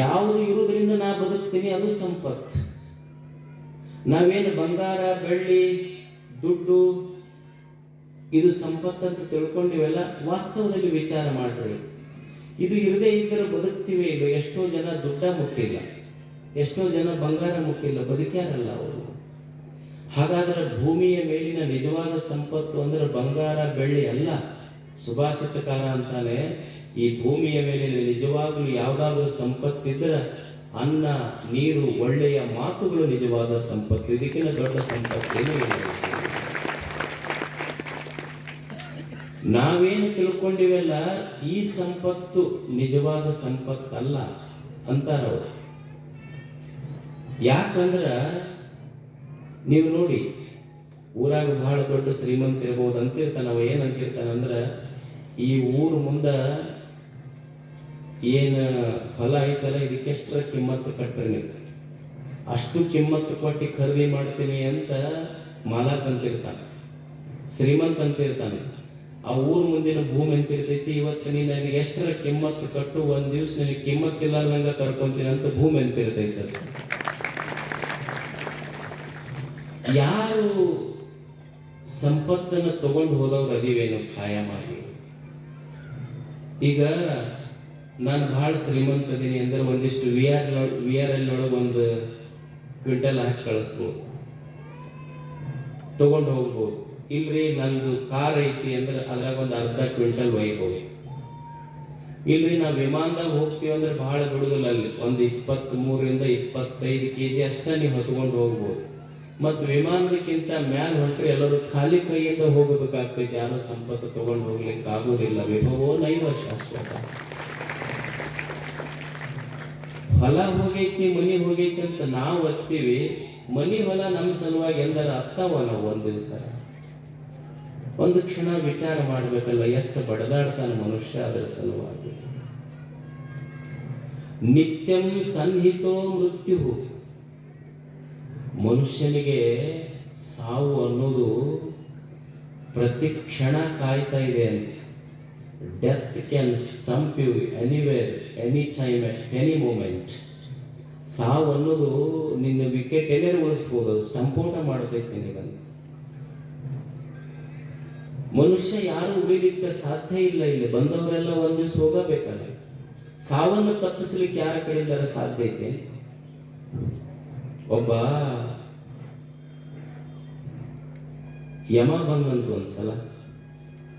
ಯಾವುದು ಇರುವುದರಿಂದ ನಾ ಬದುಕ್ತೀನಿ, ಅದು ಸಂಪತ್ತು. ನಾವೇನು ಬಂಗಾರ, ಬೆಳ್ಳಿ, ದುಡ್ಡು ಇದು ಸಂಪತ್ತು ಅಂತ ತಿಳ್ಕೊಂಡಿವೆಲ್ಲ, ವಾಸ್ತವದಲ್ಲಿ ವಿಚಾರ ಮಾಡ್ರಿ. ಇದು ಇರದೇ ಇದ್ದರೆ ಬದುಕ್ತಿವೆ ಇಲ್ಲ. ಎಷ್ಟೋ ಜನ ದುಡ್ಡ ಮುಟ್ಟಿಲ್ಲ, ಎಷ್ಟೋ ಜನ ಬಂಗಾರ ಮುಟ್ಟಿಲ್ಲ, ಬದುಕ್ಯಾರಲ್ಲ ಅವರು. ಹಾಗಾದ್ರೆ ಭೂಮಿಯ ಮೇಲಿನ ನಿಜವಾದ ಸಂಪತ್ತು ಅಂದ್ರೆ ಬಂಗಾರ, ಬೆಳ್ಳಿ ಅಲ್ಲ. ಸುಭಾಷಿತಕಾರ ಅಂತಾನೆ, ಈ ಭೂಮಿಯ ಮೇಲಿನ ನಿಜವಾಗ್ಲೂ ಯಾವುದಾದ್ರೂ ಸಂಪತ್ತಿದ್ರೆ ಅನ್ನ, ನೀರು, ಒಳ್ಳೆಯ ಮಾತುಗಳು ನಿಜವಾದ ಸಂಪತ್ತು. ಇದಕ್ಕಿಂತ ದೊಡ್ಡ ಸಂಪತ್ತೇನು ಇಲ್ಲ. ನಾವೇನು ತಿಳ್ಕೊಂಡಿವೆಲ್ಲ, ಈ ಸಂಪತ್ತು ನಿಜವಾದ ಸಂಪತ್ತಲ್ಲ. ಅಂತಾರ ಅವರು. ಯಾಕಂದ್ರ ನೀವು ನೋಡಿ, ಊರಾಗ ಬಹಳ ದೊಡ್ಡ ಶ್ರೀಮಂತ ಇರ್ಬೋದು ಅಂತಿರ್ತಾನ. ಅವ ಏನಂತಿರ್ತಾನಂದ್ರ, ಈ ಊರು ಮುಂದ ಏನು ಫಲ ಐತಲ್ಲ ಇದಕ್ಕೆಷ್ಟರ ಕಿಮ್ಮತ್ತು ಕಟ್ಟ್ರಿ ನೀವು, ಅಷ್ಟು ಕಿಮ್ಮತ್ತು ಕೊಟ್ಟು ಖರೀದಿ ಮಾಡ್ತೀನಿ ಅಂತ ಮಾಲಕ್ ಅಂತಿರ್ತಾನೆ, ಶ್ರೀಮಂತ ಅಂತಿರ್ತಾನೆ. ಆ ಊರು ಮುಂದಿನ ಭೂಮಿ ಅಂತಿರ್ತೈತಿ, ಇವತ್ತು ನೀನು ನನಗೆ ಎಷ್ಟರ ಕಿಮ್ಮತ್ತು ಕಟ್ಟು, ಒಂದ್ ದಿವ್ಸ ನನಗೆ ಕಿಮ್ಮತ್ತಿಲ್ಲಾರ್ದಂಗ ಕರ್ಕೊಂತೀನಿ ಅಂತ ಭೂಮಿ ಅಂತಿರ್ತೈತೆ. ಯಾರು ಸಂಪತ್ತನ್ನು ತಗೊಂಡು ಹೋದವ್ರು ಅದೀವೇನು ಖಾಯಮಾಗಿ. ಈಗ ನಾನು ಬಹಳ ಶ್ರೀಮಂತ ಅದೀನಿ ಅಂದ್ರೆ ಒಂದಿಷ್ಟು ವಿ ಆರ್ ಎಲ್ ಒಳಗೆ ಒಂದು ಕ್ವಿಂಟಲ್ ಹಾಕಿ ಕಳಿಸ್ಬೋದು, ತಗೊಂಡು ಹೋಗ್ಬೋದು. ಇಲ್ರಿ ನಂದು ಕಾರ್ ಐತಿ ಅಂದ್ರೆ ಅದ್ರಾಗ ಒಂದು ಅರ್ಧ ಕ್ವಿಂಟಲ್ ಒಯ್ಬೋದು. ಇಲ್ರಿ ನಾವು ವಿಮಾನದಾಗ ಹೋಗ್ತೀವಿ ಅಂದ್ರೆ ಬಹಳ ಬಿಡುದಿಲ್ಲ, ಅಲ್ಲಿ ಒಂದು 23 to 25 kg ಅಷ್ಟ ನೀವು ಹೊತ್ಕೊಂಡು ಹೋಗ್ಬೋದು. ಮತ್ತು ವಿಮಾನದಕ್ಕಿಂತ ಮ್ಯಾಲ ಹೊಂಟ್ರೆ ಎಲ್ಲರೂ ಖಾಲಿ ಕೈಯಿಂದ ಹೋಗಬೇಕಾಗ್ತೈತಿ, ಯಾರು ಸಂಪತ್ತು ತಗೊಂಡು ಹೋಗ್ಲಿಕ್ಕೆ ಆಗುದಿಲ್ಲ. ವಿಭವೋ ನೈವ ಶಾಶ್ವತ. ಹೊಲ ಹೋಗೈತಿ ಮನಿ ಹೋಗೈತಿ ಅಂತ ನಾವು ಒತ್ತೀವಿ, ಮನಿ ಹೊಲ ನಮ್ಮ ಸಲುವಾಗಿ ಎಂದರ ಅತ್ತವ. ನಾವು ಒಂದು ದಿವಸ ಒಂದು ಕ್ಷಣ ವಿಚಾರ ಮಾಡ್ಬೇಕಲ್ಲ, ಎಷ್ಟು ಬಡದಾಡ್ತಾನೆ ಮನುಷ್ಯ ಅದರ ಸಲುವಾಗಿ. ನಿತ್ಯಂ ಸನ್ನಿಹಿತೋ ಮೃತ್ಯು. ಮನುಷ್ಯನಿಗೆ ಸಾವು ಅನ್ನೋದು ಪ್ರತಿ ಕ್ಷಣ ಕಾಯ್ತಾ ಇದೆ ಅಂತ. Death can stump you anywhere, any time, at any moment. ಸಾವು ಅನ್ನೋದು ನಿನ್ನ ವಿಕೆಟ್ ಎಲ್ಲರೂ ಉಳಿಸ್ಬೋದು, ಅದು ಸ್ಟಂಪೋಟ ಮಾಡ್ತೈತಿ ನಿನಗಂತ. ಮನುಷ್ಯ ಯಾರು ಉಳಿಲಿಕ್ಕೆ ಸಾಧ್ಯ ಇಲ್ಲ. ಇಲ್ಲಿ ಬಂದವರೆಲ್ಲ ಒಂದ್ ದಿವ್ಸ ಹೋಗಬೇಕಲ್ಲ. ಸಾವನ್ನು ತಪ್ಪಿಸ್ಲಿಕ್ಕೆ ಯಾರ ಕಡೆಯಿಂದ ಸಾಧ್ಯ ಐತೆ? ಒಬ್ಬ ಯಮ ಬಂದಂತ ಒಂದ್ಸಲ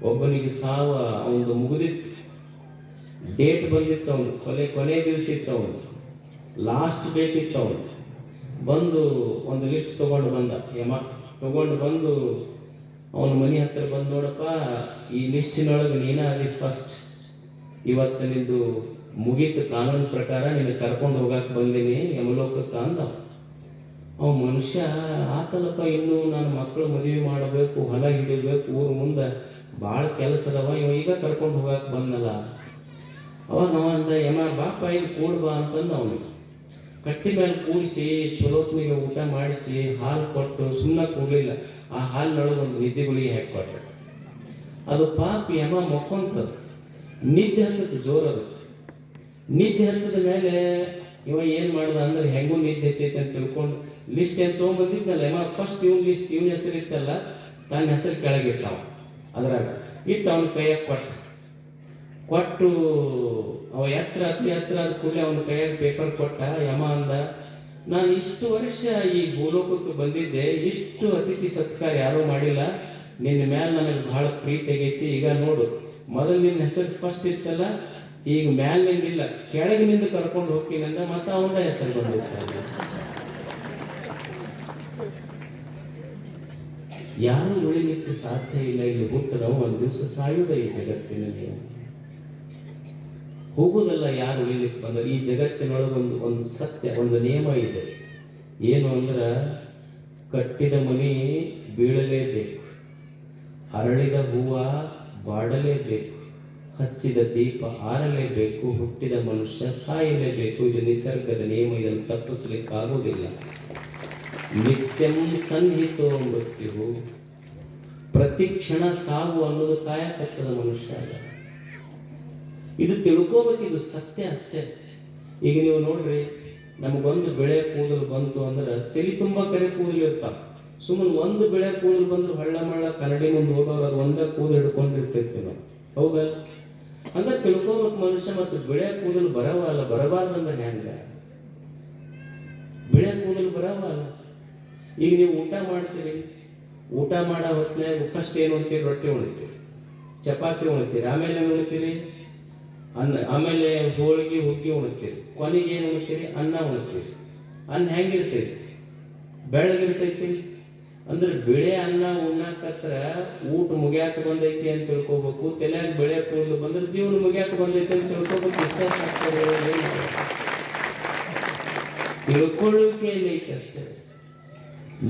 ಒಬ್ಬನಿಗೆ ಸಾವ ಅವನು ಮುಗಿದಿತ್ತು, ಡೇಟ್ ಬಂದಿತ್ತು, ಅವನು ಕೊನೆ ದಿವಸ ಇತ್ತು, ಅವನು ಲಾಸ್ಟ್ ಡೇಟ್ ಇತ್ತು. ಅವನು ಬಂದು ಒಂದು ಲಿಸ್ಟ್ ತಗೊಂಡು ಬಂದ. ಯಮ ತಗೊಂಡು ಬಂದು ಅವನ ಮನೆ ಹತ್ರ ಬಂದು, ನೋಡಪ್ಪ ಈ ಲಿಸ್ಟಿನೊಳಗೆ ನೀನ ಅದಿ ಫಸ್ಟ್, ಇವತ್ತು ನಿಂದು ಮುಗೀತು, ಕಾನೂನು ಪ್ರಕಾರ ನಿನ್ನ ಕರ್ಕೊಂಡು ಹೋಗಕ್ಕೆ ಬಂದೀನಿ ಯಮಲೋಕಕ್ಕೆ ಅಂದ. ಅವ ಮನುಷ್ಯ ಆತನಪ್ಪ, ಇನ್ನು ನನ್ನ ಮಕ್ಕಳು ಮದುವೆ ಮಾಡಬೇಕು, ಹೊಲ ಹಿಡಿಬೇಕು, ಊರು ಮುಂದೆ ಭಾಳ ಕೆಲಸ ಅದಾವ, ಇವ ಈಗ ಕರ್ಕೊಂಡು ಹೋಗಕ್ಕೆ ಬಂದಲ್ಲ. ಅವಾಗ ಅವ ಅಂದ, ಯಮ ಬಾಪ ಇಲ್ಲಿ ಕೂಡ್ ಬಾ ಅಂತಂದು ಅವನಿಗೆ ಕಟ್ಟಿ ಮೇಲೆ ಕೂಡಿಸಿ ಚಲೋತ್ನಿಗೆ ಊಟ ಮಾಡಿಸಿ ಹಾಲು ಕೊಟ್ಟು ಸುಮ್ಮನೆ ಕೂಡಲಿಲ್ಲ. ಆ ಹಾಲಿನೊಳಗೆ ಒಂದು ನಿದ್ದೆ ಗುಳಿಗೆ ಹಾಕಿಕೊಟ್ಟ. ಅದು ಪಾಪ ಯಮ ಮಕ್ಕೊಂತದ, ನಿದ್ದೆ ಹತ್ತದ ಜೋರದು. ನಿದ್ದೆ ಹತ್ತದ ಮೇಲೆ ಇವ ಏನ್ ಮಾಡ್ದ ಅಂದ್ರೆ, ಹೆಂಗೂ ನಿದ್ದೆ ಹತ್ತೈತೆ ಅಂತ ತಿಳ್ಕೊಂಡು ಲಿಸ್ಟ್ ಏನ್ ತೊಗೊಂಡ್ಬಂದಿದ್ದಲ್ಲ ಯಮ, ಫಸ್ಟ್ ಇವನ್ ಲಿಸ್ಟ್ ಇವನ ಹೆಸರು ಇತ್ತಲ್ಲ, ತನ್ನ ಹೆಸರು ಕೆಳಗಿಟ್ಟ. ಅದ್ರಾಗ ಇಟ್ಟು ಅವನ ಕೈಯಾಗ ಕೊಟ್ಟು ಅವ ಎಚ್ಚರ ಆದ ಕೂಡಲೇ ಅವನ ಕೈಯಾಗ ಪೇಪರ್ ಕೊಟ್ಟ. ಯಮ ಅಂದ, ನಾನು ಇಷ್ಟು ವರ್ಷ ಈ ಭೂಲೋಕಕ್ಕೆ ಬಂದಿದ್ದೆ, ಇಷ್ಟು ಅತಿಥಿ ಸತ್ಕಾರ ಯಾರೂ ಮಾಡಿಲ್ಲ, ನಿನ್ನ ಮೇಲೆ ನನಗೆ ಬಹಳ ಪ್ರೀತಿ ಆಗೈತಿ. ಈಗ ನೋಡು, ಮೊದಲು ನಿನ್ನ ಹೆಸರು ಫಸ್ಟ್ ಇತ್ತಲ್ಲ, ಈಗ ಮ್ಯಾಲಿನಿಂದಿಲ್ಲ ಕೆಳಗಿನಿಂದ ಕರ್ಕೊಂಡು ಹೋಗ್ತೀನಿ ಅಂದ. ಮತ್ತ ಅವನ ಹೆಸರು ಬಂದಿರ್ತಾನೆ. ಯಾರು ಉಳಿಲಿಕ್ಕೆ ಸಾಧ್ಯ ಇಲ್ಲ. ಇಲ್ಲಿ ಹುಟ್ಟದ ಒಂದು ದಿವಸ ಸಾಯುವುದ ಈ ಜಗತ್ತಿನಲ್ಲಿ, ಹೋಗುವುದಲ್ಲ. ಯಾರು ಉಳಿಲಿಕ್ಕೆ ಬಂದ ಈ ಜಗತ್ತಿನೊಳಗೆ ಒಂದು ಸತ್ಯ, ಒಂದು ನಿಯಮ ಇದೆ. ಏನು ಅಂದ್ರ, ಕಟ್ಟಿದ ಮನಿ ಬೀಳಲೇಬೇಕು, ಅರಳಿದ ಹೂವ ಬಾಡಲೇಬೇಕು, ಹಚ್ಚಿದ ದೀಪ ಆರಲೇಬೇಕು, ಹುಟ್ಟಿದ ಮನುಷ್ಯ ಸಾಯಲೇಬೇಕು. ಇದು ನಿಸರ್ಗದ ನಿಯಮ, ಇದನ್ನು ತಪ್ಪಿಸ್ಲಿಕ್ಕೆ ಆಗುವುದಿಲ್ಲ. ನಿತ್ಯಂ ಸನ್ನಿಹಿತೋ ಮೃತ್ಯು. ಪ್ರತಿ ಕ್ಷಣ ಸಾವು ಅನ್ನೋದು ಕಾಯಕತ್ತದ ಮನುಷ್ಯ. ಇದು ತಿಳ್ಕೋಬೇಕು, ಇದು ಸತ್ಯ ಅಷ್ಟೇ. ಈಗ ನೀವು ನೋಡ್ರಿ, ನಮಗೊಂದು ಬೆಳೆ ಕೂದಲು ಬಂತು ಅಂದ್ರೆ ತಲೆ ತುಂಬಾ ಕರೆ ಕೂದಲು ಇರ್ತಾವ. ಸುಮ್ಮನೆ ಒಂದು ಬೆಳೆ ಕೂದಲು ಬಂದ್ರು ಹಳ್ಳ ಮಳ್ಳ ಕನ್ನಡಿ ಮುಂದೆ ಹೋದವ್ರು ಅದು ಒಂದೇ ಕೂದಲು ಹಿಡ್ಕೊಂಡಿರ್ತೈತಿ ನಾವು, ಹೌದಾ? ಅಂದ್ರೆ ತಿಳ್ಕೋಬೇಕು ಮನುಷ್ಯ. ಮತ್ತು ಬೆಳೆ ಕೂದಲು ಬರವಲ್ಲ, ಬರಬಾರ್ದಂದ್ರೆ ಹೆಂಗ? ಬೆಳೆ ಕೂದಲು ಬರವಲ್ಲ. ಈಗ ನೀವು ಊಟ ಮಾಡ್ತೀರಿ, ಊಟ ಮಾಡೋ ಹೊತ್ತಿನಾಗ ಫಸ್ಟ್ ಏನು ಉಣ್ತೀರಿ? ರೊಟ್ಟಿ ಉಣ್ತೀರಿ, ಚಪಾತಿ ಉಣ್ತೀರಿ, ಆಮೇಲೆ ಏನು ಉಣ್ತೀರಿ? ಅನ್ನ, ಆಮೇಲೆ ಹೋಳಿಗೆ ಹುಗ್ಗಿ ಉಣ್ತೀರಿ, ಕೊನೆಗೆ ಏನು ಉಣ್ತೀರಿ? ಅನ್ನ ಉಣ್ತೀರಿ. ಅನ್ನ ಹೆಂಗಿರ್ತೈತಿ? ಬೆಳಗಿರ್ತೈತಿ. ಅಂದ್ರೆ ಬೆಳೆ ಅನ್ನ ಉಣ್ಣಾಕತ್ರ ಊಟ ಮುಗಿಯಾಕ ಬಂದೈತಿ ಅಂತ ತಿಳ್ಕೊಬೇಕು. ತಲೆಯಾಗ ಬೆಳೆ ಕೂದಲು ಬಂದ್ರೆ ಜೀವನ ಮುಗಿಯಾಕ ಬಂದೈತಿ ಅಂತ ತಿಳ್ಕೊಬೇಕು. ಇಷ್ಟ ಸಾಕ್ತಾರೆ. ತಿಳ್ಕೊಳ್ಳುವಿಕೆಯಲ್ಲಿ ಐತಷ್ಟೇ.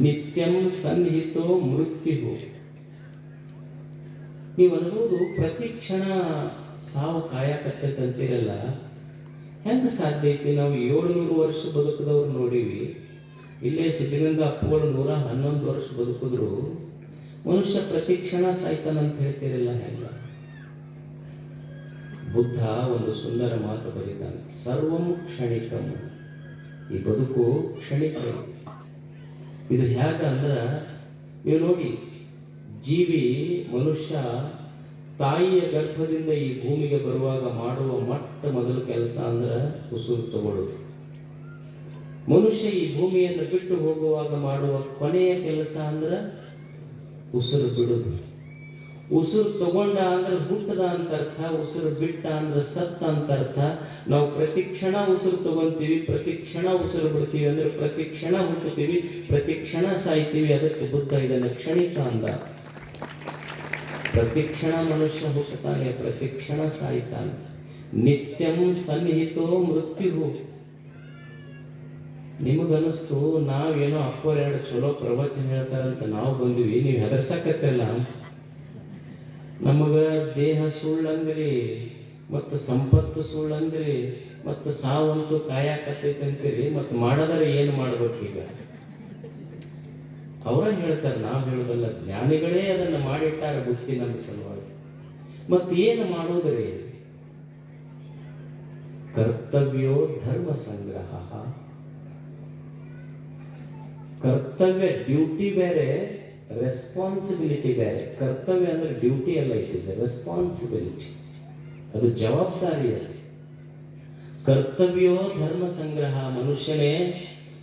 ನಿತ್ಯಂ ಸನ್ನಿಹಿತೋ ಮೃತ್ಯು. ನೀವು ಅನ್ಬೋದು ಪ್ರತಿ ಕ್ಷಣ ಸಾವು ಕಾಯಕತ್ತಂತೀರಲ್ಲ, ಹೆಂಗೆ ಸಾಧ್ಯ ಐತಿ? ನಾವು 700 ವರ್ಷ ಬದುಕಿದವ್ರು ನೋಡೀವಿ. ಇಲ್ಲೇ ಸಿದ್ಧಗಂಗಾ ಅಪ್ಪಗಳು 111 ವರ್ಷ ಬದುಕಿದ್ರು. ಮನುಷ್ಯ ಪ್ರತಿ ಕ್ಷಣ ಸಾಯ್ತಾನಂತ ಹೇಳ್ತೀರಲ್ಲ, ಹೆಂಗ? ಬುದ್ಧ ಒಂದು ಸುಂದರ ಮಾತು ಬರೀತಾನೆ, ಸರ್ವಂ ಕ್ಷಣಿಕಂ. ಈ ಬದುಕು ಕ್ಷಣಿಕ. ಇದು ಹೇಗ ಅಂದ್ರೆ, ನೀವು ನೋಡಿ, ಜೀವಿ ಮನುಷ್ಯ ತಾಯಿಯ ಗರ್ಭದಿಂದ ಈ ಭೂಮಿಗೆ ಬರುವಾಗ ಮಾಡುವ ಮೊದಲ ಕೆಲಸ ಅಂದ್ರೆ ಉಸಿರು ತಗೊಳ್ಳೋದು. ಮನುಷ್ಯ ಈ ಭೂಮಿಯನ್ನು ಬಿಟ್ಟು ಹೋಗುವಾಗ ಮಾಡುವ ಕೊನೆಯ ಕೆಲಸ ಅಂದ್ರೆ ಉಸಿರು ಬಿಡುದು. ಉಸಿರು ತಗೊಂಡ ಅಂದ್ರೆ ಹುಟ್ಟದ ಅಂತ ಅರ್ಥ, ಉಸಿರು ಬಿಟ್ಟ ಅಂದ್ರೆ ಸತ್ತ ಅಂತ ಅರ್ಥ. ನಾವು ಪ್ರತಿ ಕ್ಷಣ ಉಸಿರು ತಗೊಂತೀವಿ, ಪ್ರತಿ ಕ್ಷಣ ಉಸಿರು ಬಿಡ್ತೀವಿ, ಅಂದ್ರೆ ಪ್ರತಿ ಕ್ಷಣ ಹುಟ್ಟುತ್ತೀವಿ, ಪ್ರತಿ ಕ್ಷಣ ಸಾಯ್ತೀವಿ. ಅದಕ್ಕೆ ಬುದ್ಧ ಇದನ್ನು ಕ್ಷಣಿಕ ಅಂದ. ಪ್ರತಿ ಕ್ಷಣ ಮನುಷ್ಯ ಹುಟ್ಟುತ್ತಾನೆ, ಪ್ರತಿ ಕ್ಷಣ ಸಾಯ್ತಾನೆ. ನಿತ್ಯಂ ಸನ್ನಿಹಿತೋ ಮೃತ್ಯು. ನಿಮಗನಿಸ್ತು ನಾವೇನೋ ಅಪ್ಪರೆರಡು ಚಲೋ ಪ್ರವಚನ ಹೇಳ್ತಾರಂತ ನಾವು ಬಂದಿವಿ, ನೀವು ಹೆದರ್ಸಕತ್ತಲ್ಲ. ನಮಗ ದೇಹ ಸುಳ್ಳಂದ್ರಿ, ಮತ್ತು ಸಂಪತ್ತು ಸುಳ್ಳಂದ್ರಿ, ಮತ್ತು ಸಾವಂತೂ ಕಾಯಕತ್ತೈತೆ ಅಂತೀರಿ, ಮತ್ತು ಮಾಡೋದಾರೆ ಏನು ಮಾಡ್ಬೇಕೀಗ? ಅವರ ಹೇಳ್ತಾರೆ, ನಾವು ಹೇಳೋದಲ್ಲ. ಜ್ಞಾನಿಗಳೇ ಅದನ್ನು ಮಾಡಿಟ್ಟಾರ ಬುದ್ಧಿ ನಮ್ಮ ಸಲುವಾಗಿ. ಮತ್ತೇನು ಮಾಡೋದ್ರಿ? ಕರ್ತವ್ಯೋ ಧರ್ಮ ಸಂಗ್ರಹ. ಕರ್ತವ್ಯ ಡ್ಯೂಟಿ ಬೇರೆ, ರೆಸ್ಪಾನ್ಸಿಬಿಲಿಟಿ ಬೇರೆ. ಕರ್ತವ್ಯ ಅಂದ್ರೆ ಡ್ಯೂಟಿ ಅಲ್ಲ, ಇಟ್ ಇಸ್ ರೆಸ್ಪಾನ್ಸಿಬಿಲಿಟಿ. ಅದು ಜವಾಬ್ದಾರಿ. ಅದು ಕರ್ತವ್ಯೋ ಧರ್ಮ ಸಂಗ್ರಹ. ಮನುಷ್ಯನೇ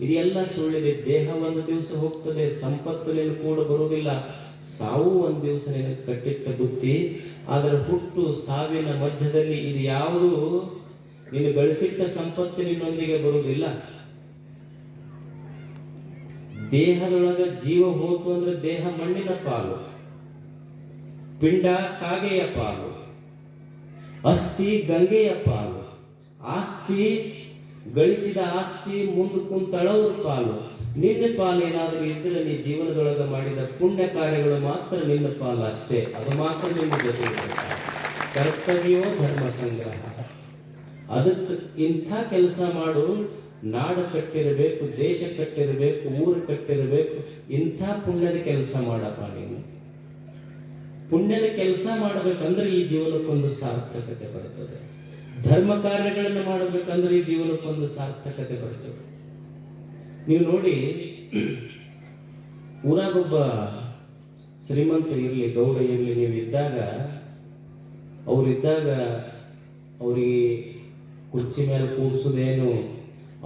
ಇದೆಲ್ಲ ಸುಳ್ಳಿದೆ. ದೇಹ ಒಂದು ದಿವಸ ಹೋಗ್ತದೆ, ಸಂಪತ್ತು ನೀನು ಕೂಡ ಬರುವುದಿಲ್ಲ, ಸಾವು ಒಂದು ದಿವಸ ನಿನಗೆ ಕಟ್ಟಿಟ್ಟ ಬುದ್ಧಿ. ಅದರ ಹುಟ್ಟು ಸಾವಿನ ಮಧ್ಯದಲ್ಲಿ ಇದು ಯಾವುದು ನೀನು ಗಳಿಸಿಟ್ಟ ಸಂಪತ್ತು ನಿನ್ನೊಂದಿಗೆ ಬರುವುದಿಲ್ಲ. ದೇಹದೊಳಗ ಜೀವ ಹೋತು ಅಂದ್ರೆ ದೇಹ ಮಣ್ಣಿನ ಪಾಲು, ಪಿಂಡ ಕಾಗೆಯ ಪಾಲು, ಅಸ್ಥಿ ಗಂಗೆಯ ಪಾಲು, ಆಸ್ತಿ ಗಳಿಸಿದ ಆಸ್ತಿ ಮುಂದೆ ಕುಂತಳವ್ರ ಪಾಲು. ನಿನ್ನ ಪಾಲು ಏನಾದರೂ ಇದ್ರೆ ನೀ ಜೀವನದೊಳಗೆ ಮಾಡಿದ ಪುಣ್ಯ ಕಾರ್ಯಗಳು ಮಾತ್ರ ನಿನ್ನ ಪಾಲು ಅಷ್ಟೇ. ಅದು ಮಾತ್ರ ನಿನ್ನ ಜೊತೆ ಇರುತ್ತೆ. ಕರ್ತವ್ಯೋ ಧರ್ಮ ಸಂಗ್ರಹ. ಅದಕ್ಕೆ ಇಂಥ ಕೆಲಸ ಮಾಡು. ನಾಡು ಕಟ್ಟಿರಬೇಕು, ದೇಶ ಕಟ್ಟಿರಬೇಕು, ಊರು ಕಟ್ಟಿರಬೇಕು. ಇಂಥ ಪುಣ್ಯದ ಕೆಲಸ ಮಾಡಪ್ಪ ನೀನು. ಪುಣ್ಯದ ಕೆಲಸ ಮಾಡಬೇಕಂದ್ರೆ ಈ ಜೀವನಕ್ಕೊಂದು ಸಾರ್ಥಕತೆ ಬರ್ತದೆ. ಧರ್ಮ ಕಾರ್ಯಗಳನ್ನು ಮಾಡಬೇಕಂದ್ರೆ ಈ ಜೀವನಕ್ಕೊಂದು ಸಾರ್ಥಕತೆ ಬರ್ತದೆ. ನೀವು ನೋಡಿ, ಊರಾಗೊಬ್ಬ ಶ್ರೀಮಂತ ಇರಲಿ, ಗೌಡ ಇರಲಿ, ನೀವು ಇದ್ದಾಗ ಅವರಿದ್ದಾಗ ಅವ್ರಿಗೆ ಕುರ್ಚಿ ಮೇಲೆ ಕೂಡಿಸೋದೇನು,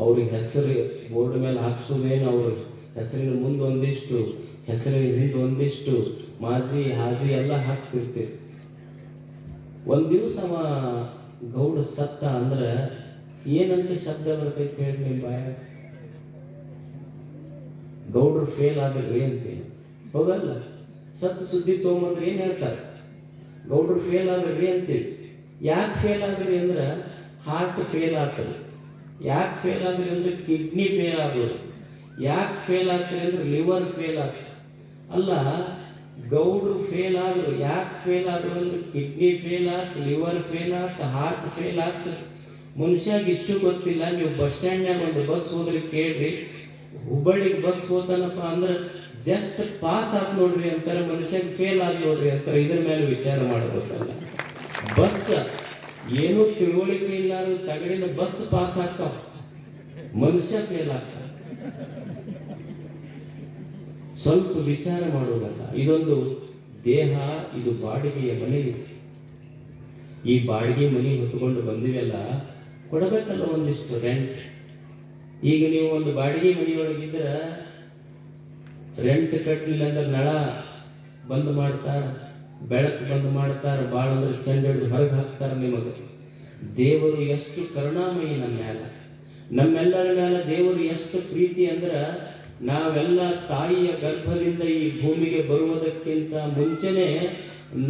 ಅವ್ರಿಗೆ ಹೆಸರು ಬೋರ್ಡ್ ಮೇಲೆ ಹಾಕ್ಸೋದೇನು, ಅವ್ರ ಹೆಸರಿನ ಮುಂದೆ ಒಂದಿಷ್ಟು, ಹೆಸರಿನ ಹಿಂದೆ ಒಂದಿಷ್ಟು, ಮಾಜಿ ಹಾಜಿ ಎಲ್ಲ ಹಾಕ್ತಿರ್ತೀವಿ. ಒಂದು ದಿವಸ ಅವ ಗೌಡ ಸತ್ತ ಅಂದ್ರೆ ಏನಂತ ಶಬ್ದ ಬರ್ತೈತೆ ಹೇಳಿ ನಿಮ್ಮ ಬಾಯ? ಗೌಡ್ರು ಫೇಲ್ ಆದ್ರಿ ಅಂತೀನಿ, ಹೌದಲ್ಲ? ಸತ್ತು ಸುದ್ದಿ ತೊಗೊಂಬಂದ್ರೆ ಏನ್ ಹೇಳ್ತಾರೆ? ಗೌಡ್ರು ಫೇಲ್ ಆದ್ರಿ ಅಂತೀವಿ. ಯಾಕೆ ಫೇಲ್ ಆದ್ರಿ ಅಂದ್ರೆ ಹಾರ್ಟ್ ಫೇಲ್ ಆಗ್ತದೆ. ಯಾಕೆ ಫೇಲ್ ಆದ್ರಿ ಅಂದ್ರೆ ಕಿಡ್ನಿ ಫೇಲ್ ಆಗೋದು. ಯಾಕೆ ಫೇಲ್ ಆಗ್ತದೆ ಅಂದ್ರೆ ಲಿವರ್ ಫೇಲ್ ಆಗ್ತದೆ. ಅಲ್ಲ, ಗೌಡ್ರು ಫೇಲ್ ಆದ್ರು. ಯಾಕೆ ಫೇಲ್ ಆದ್ರು ಅಂದ್ರೆ ಕಿಡ್ನಿ ಫೇಲ್ ಆಯ್ತು, ಲಿವರ್ ಫೇಲ್ ಆಯ್ತು, ಹಾರ್ಟ್ ಫೇಲ್ ಆಯ್ತು. ಮನುಷ್ಯಾಗ ಇಷ್ಟು ಗೊತ್ತಿಲ್ಲ. ನೀವು ಬಸ್ ಸ್ಟ್ಯಾಂಡ್ನಾಗ ಒಂದು ಬಸ್ ಹೋದ್ರೆ ಕೇಳ್ರಿ, ಹುಬ್ಬಳ್ಳಿಗೆ ಬಸ್ ಹೋತಾನಪ್ಪ ಅಂದ್ರೆ ಜಸ್ಟ್ ಪಾಸ್ ಆತ್ ನೋಡ್ರಿ ಅಂತಾರೆ, ಮನುಷ್ಯಾಗ ಫೇಲ್ ಆದ್ ನೋಡ್ರಿ ಅಂತಾರೆ. ಇದ್ರ ಮೇಲೆ ವಿಚಾರ ಮಾಡಬೇಕಲ್ಲ. ಬಸ್ ಏನೂ ತಿಳುವಳಿಕೆ ಇಲ್ಲ, ತಗಡಿನ ಬಸ್ ಪಾಸ್ ಆಗ್ತಾವ, ಮನುಷ್ಯ ಫೇಲ್ ಆಗ್ತಾವ. ಸ್ವಲ್ಪ ವಿಚಾರ ಮಾಡೋದಲ್ಲ. ಇದೊಂದು ದೇಹ, ಇದು ಬಾಡಿಗೆಯ ಮನೆ. ಈ ಬಾಡಿಗೆ ಮನೆ ಹೊತ್ಕೊಂಡು ಬಂದಿವೆಲ್ಲ, ಕೊಡಬೇಕಲ್ಲ ಒಂದಿಷ್ಟು ರೆಂಟ್. ಈಗ ನೀವು ಒಂದು ಬಾಡಿಗೆ ಮನೆಯೊಳಗಿದ್ರೆ ರೆಂಟ್ ಕಟ್ಟಲಿಲ್ಲ ಅಂದ್ರೆ ನಳ ಬಂದ್ ಮಾಡ್ತಾರ, ಬೆಳಕು ಬಂದ್ ಮಾಡ್ತಾರ, ಭಾಳ ಅಂದ್ರೆ ಚೆಂಡ ಹಿಡಿದು ಹೊರಗೆ ಹಾಕ್ತಾರ. ನಿಮಗೆ ದೇವರು ಎಷ್ಟು ಕರುಣಾಮಯಿ ನಮ್ಮ ಮೇಲೆ, ನಮ್ಮೆಲ್ಲರ ಮೇಲೆ ದೇವರು ಎಷ್ಟು ಪ್ರೀತಿ ಅಂದ್ರೆ, ನಾವೆಲ್ಲ ತಾಯಿಯ ಗರ್ಭದಿಂದ ಈ ಭೂಮಿಗೆ ಬರುವುದಕ್ಕಿಂತ ಮುಂಚೆನೆ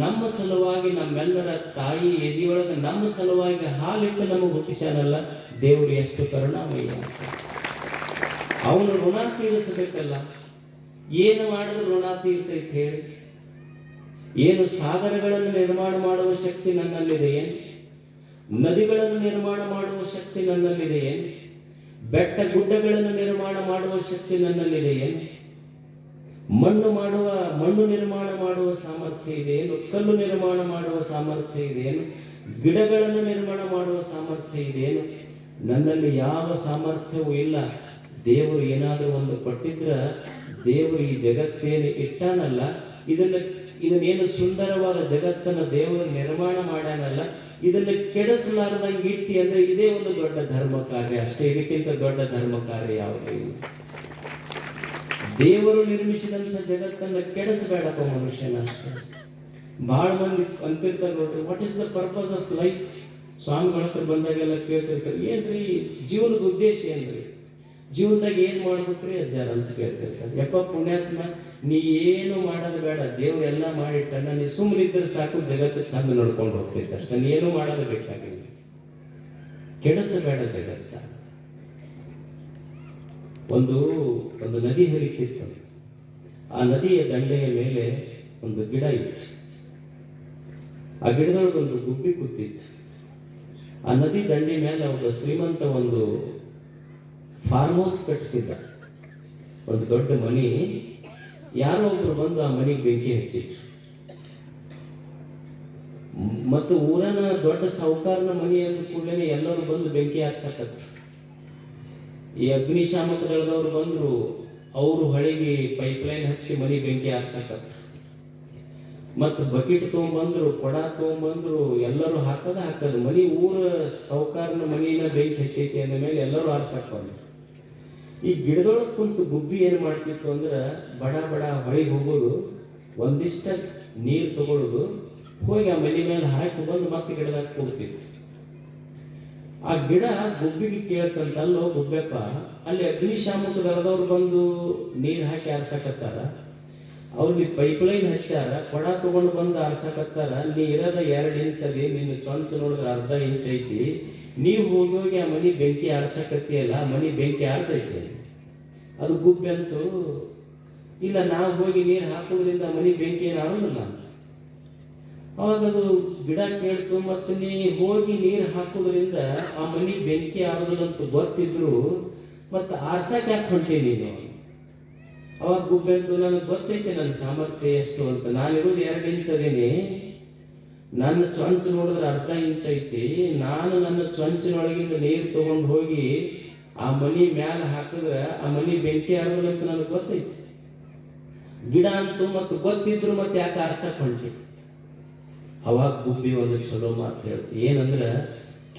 ನಮ್ಮ ಸಲುವಾಗಿ, ನಮ್ಮೆಲ್ಲರ ತಾಯಿ ಎದೆಯೊಳಗೆ ನಮ್ಮ ಸಲುವಾಗಿ ಹಾಲಿಟ್ಟು ನಮಗೆ ಹುಟ್ಟಿಸಾನಲ್ಲ. ದೇವರು ಎಷ್ಟು ಕರುಣಾಮಯಿ ಅಂತ. ಅವನು ಋಣ ತೀರಿಸಬೇಕಲ್ಲ. ಏನು ಮಾಡಿದ್ರೆ ಋಣ ತೀರ್ತೈತೆ ಹೇಳಿ? ಏನು ಸಾಗರಗಳನ್ನು ನಿರ್ಮಾಣ ಮಾಡುವ ಶಕ್ತಿ ನನ್ನಲ್ಲಿದೆಯೇ? ನದಿಗಳನ್ನು ನಿರ್ಮಾಣ ಮಾಡುವ ಶಕ್ತಿ ನನ್ನಲ್ಲಿದೆಯೇ? ಬೆಟ್ಟ ಗುಡ್ಡಗಳನ್ನು ನಿರ್ಮಾಣ ಮಾಡುವ ಶಕ್ತಿ ನನ್ನಲ್ಲಿದೆಯೇ? ಮಣ್ಣು ನಿರ್ಮಾಣ ಮಾಡುವ ಸಾಮರ್ಥ್ಯ ಇದೆಯೇನು? ಕಲ್ಲು ನಿರ್ಮಾಣ ಮಾಡುವ ಸಾಮರ್ಥ್ಯ ಇದೆಯೇನು? ಗಿಡಗಳನ್ನು ನಿರ್ಮಾಣ ಮಾಡುವ ಸಾಮರ್ಥ್ಯ ಇದೆಯೇನು? ನನ್ನಲ್ಲಿ ಯಾವ ಸಾಮರ್ಥ್ಯವೂ ಇಲ್ಲ. ದೇವರು ಏನಾದರೂ ಒಂದು ಕೊಟ್ಟಿದ್ರ, ದೇವರು ಈ ಜಗತ್ತೇನು ಇಟ್ಟಾನಲ್ಲ, ಇದನ್ನೇನು ಸುಂದರವಾದ ಜಗತ್ತನ್ನು ದೇವರು ನಿರ್ಮಾಣ ಮಾಡ್ಯಾನಲ್ಲ, ಇದನ್ನು ಕೆಡಿಸಲಾರದಂಗೆ ಇಟ್ಟಿ ಅಂದ್ರೆ ಇದೇ ಒಂದು ದೊಡ್ಡ ಧರ್ಮ ಕಾರ್ಯ ಅಷ್ಟೇ. ಇದಕ್ಕಿಂತ ದೊಡ್ಡ ಧರ್ಮ ಕಾರ್ಯ ಯಾವುದೇ ಇಲ್ಲ. ದೇವರು ನಿರ್ಮಿಸಿದಂತ ಜಗತ್ತನ್ನು ಕೆಡಿಸಬೇಡಪ್ಪ ಮನುಷ್ಯನ ಅಷ್ಟೇ. ಬಹಳ ಮಂದಿ ಅಂತಿರ್ತಾರೆ ನೋಡ್ರಿ, what is the purpose of life? ಸ್ವಾಮಿಗಳ ಹತ್ರ ಬಂದಾಗೆಲ್ಲ ಕೇಳ್ತಿರ್ತಾರೆ, ಏನ್ರಿ ಜೀವನದ ಉದ್ದೇಶ ಏನ್ರಿ? ಜೀವನದಾಗ ಏನ್ ಮಾಡ್ಬೇಕ್ರಿ ಅಜ್ಜಾರ ಅಂತ ಕೇಳ್ತಿರ್ತಾರೆ. ಯಪ್ಪ ಪುಣ್ಯಾತ್ಮ, ನೀ ಏನು ಮಾಡೋದು ಬೇಡ, ದೇವ್ರು ಎಲ್ಲ ಮಾಡಿಟ್ಟಾನ, ನೀ ಸುಮ್ಮನೆ ಇದ್ರೆ ಸಾಕು, ಜಗತ್ತು ಚಂದ ನೋಡ್ಕೊಂಡು ಹೋಗ್ತಿರ್ತಾರೆ ಅಷ್ಟೇ. ನೀನು ಮಾಡೋದು ಬೇಕಾಗಿಲ್ಲ, ಕೆಡಿಸಬೇಡ ಜಗತ್ತ. ಒಂದು ನದಿ ಹರಿತಿತ್ತು. ಆ ನದಿಯ ದಂಡೆಯ ಮೇಲೆ ಒಂದು ಗಿಡ ಇತ್ತು. ಆ ಗಿಡದೊಳಗೆ ಒಂದು ಗುಬ್ಬಿ ಕೂತಿತ್ತು. ಆ ನದಿ ದಂಡಿ ಮೇಲೆ ಒಬ್ಬ ಶ್ರೀಮಂತ ಒಂದು ಫಾರ್ಮ್ ಹೌಸ್ ಕಟ್ಟಿಸಿದ್ದ, ಒಂದು ದೊಡ್ಡ ಮನಿ. ಯಾರೋ ಒಬ್ರು ಬಂದು ಆ ಮನೆಗೆ ಬೆಂಕಿ ಹಚ್ಚಿದ್ರು. ಮತ್ತು ಊರನ ದೊಡ್ಡ ಸಾಹುಕಾರನ ಮನಿ ಅಂದ ಕೂಡಲೇ ಎಲ್ಲರೂ ಬಂದು ಬೆಂಕಿ ಹಾಕ್ಸಕತ್ರು. ಈ ಅಗ್ನಿಶಾಮಕ ದಳದವ್ರು ಬಂದ್ರು, ಅವರು ಹೊಳೆಗೆ ಪೈಪ್ಲೈನ್ ಹಚ್ಚಿ ಮನಿ ಬೆಂಕಿ ಹಾಕ್ಸಕತ್ರು. ಮತ್ತು ಬಕೆಟ್ ತೊಗೊಂಬಂದ್ರು, ಕೊಡ ತೊಗೊಂಬಂದ್ರು, ಎಲ್ಲರೂ ಹಾಕದ ಮನಿ. ಊರ ಸಾಹುಕಾರನ ಮನಿನ ಬೆಂಕಿ ಹತ್ತೈತಿ ಅಂದ ಮೇಲೆ ಎಲ್ಲರೂ ಆರ್ಸಕ್ ಬಂದ್ರು. ಈ ಗಿಡದೊಳಗೆ ಕುಂತು ಗುಬ್ಬಿ ಏನು ಮಾಡ್ತಿತ್ತು ಅಂದ್ರೆ, ಬಡ ಹೊಳಿಗೆ ಹೋಗೋದು, ಒಂದಿಷ್ಟ ನೀರು ತಗೊಳ್ಳೋದು, ಹೋಗಿ ಆ ಮನೆ ಮೇಲೆ ಹಾಕಿ ಬಂದು ಮತ್ತೆ ಗಿಡದಾಗ ಕೂಡ್ತಿತ್ತು. ಆ ಗಿಡ ಗುಬ್ಬಿಗೆ ಕೇಳ್ತಂತ, ಅಲ್ಲೋ ಗುಬ್ಬೆಪ್ಪ, ಅಲ್ಲಿ ಅಗ್ನಿಶಾಮಕ ದಳದವ್ರು ಬಂದು ನೀರು ಹಾಕಿ ಆರ್ಸಕತ್ತಾರ, ಅವ್ರಿಗೆ ಪೈಪ್ಲೈನ್ ಹಚ್ಚಾರ, ಕೊಡ ತಗೊಂಡು ಬಂದು ಆರ್ಸಕತ್ತಾರ, ನೀ ಇರೋದ 2 ಇಂಚ್ ಅದಿ, ನಿನ್ನ ಚೊಂಚ ನೋಡಿದ್ರೆ ಅರ್ಧ ಇಂಚ್ ಐತಿ, ನೀವು ಹೋಗಿ ಆ ಮನಿ ಬೆಂಕಿ ಆರ್ಸಕತ್ತಿಯಲ್ಲ, ಆ ಮನಿ ಬೆಂಕಿ ಆರ್ತೈತಿ. ಅದು ಗುಬ್ಬಿ ಅಂತೂ ಇಲ್ಲ, ನಾವು ಹೋಗಿ ನೀರು ಹಾಕೋದ್ರಿಂದ ಆ ಮನಿ ಬೆಂಕಿ ಏನು ಆರೋದಿಲ್ಲ. ಅವಾಗ ಅದು ಗಿಡ ಕೇಳ್ತು, ಮತ್ತು ನೀ ಹೋಗಿ ನೀರು ಹಾಕೋದ್ರಿಂದ ಆ ಮನಿ ಬೆಂಕಿ ಆರೋದಿಲ್ಲ ಅಂತ ಗೊತ್ತಿದ್ರು ಮತ್ತು ಆರ್ಸಕ್ಕೆ ಯಾಕೆ ಹೊಂಟಿ ನೀನು? ಅವಾಗ ಗುಬ್ಬಿ ಅಂತೂ, ನನಗೆ ಗೊತ್ತೈತೆ ನನ್ನ ಸಾಮರ್ಥ್ಯ ಎಷ್ಟು ಅಂತ, ನಾನಿರೋದು 2 ಇಂಚ್ ಅದೀನಿ, ನನ್ನ ಚೊಂಚ ನೋಡಿದ್ರೆ ಅರ್ಧ ಇಂಚ್ ಐತಿ, ನಾನು ನನ್ನ ಚೊಂಚಿನೊಳಗಿಂದ ನೀರು ತಗೊಂಡು ಹೋಗಿ ಆ ಮನಿ ಮ್ಯಾಲ ಹಾಕಿದ್ರೆ ಆ ಮನಿ ಬೆಂಕಿ ಆರೋದಿಲ್ಲ ಅಂತ ನನಗೆ ಗೊತ್ತೈತಿ. ಗಿಡ ಅಂತೂ ಮತ್ತು ಗೊತ್ತಿದ್ರು ಮತ್ತೆ ಯಾಕೆ ಆರ್ಸಕ್ ಹೊಂಟಿ? ಅವಾಗ ಗುಬ್ಬಿ ಒಂದು ಚಲೋ ಮಾತು ಹೇಳ್ತಿ. ಏನಂದ್ರೆ,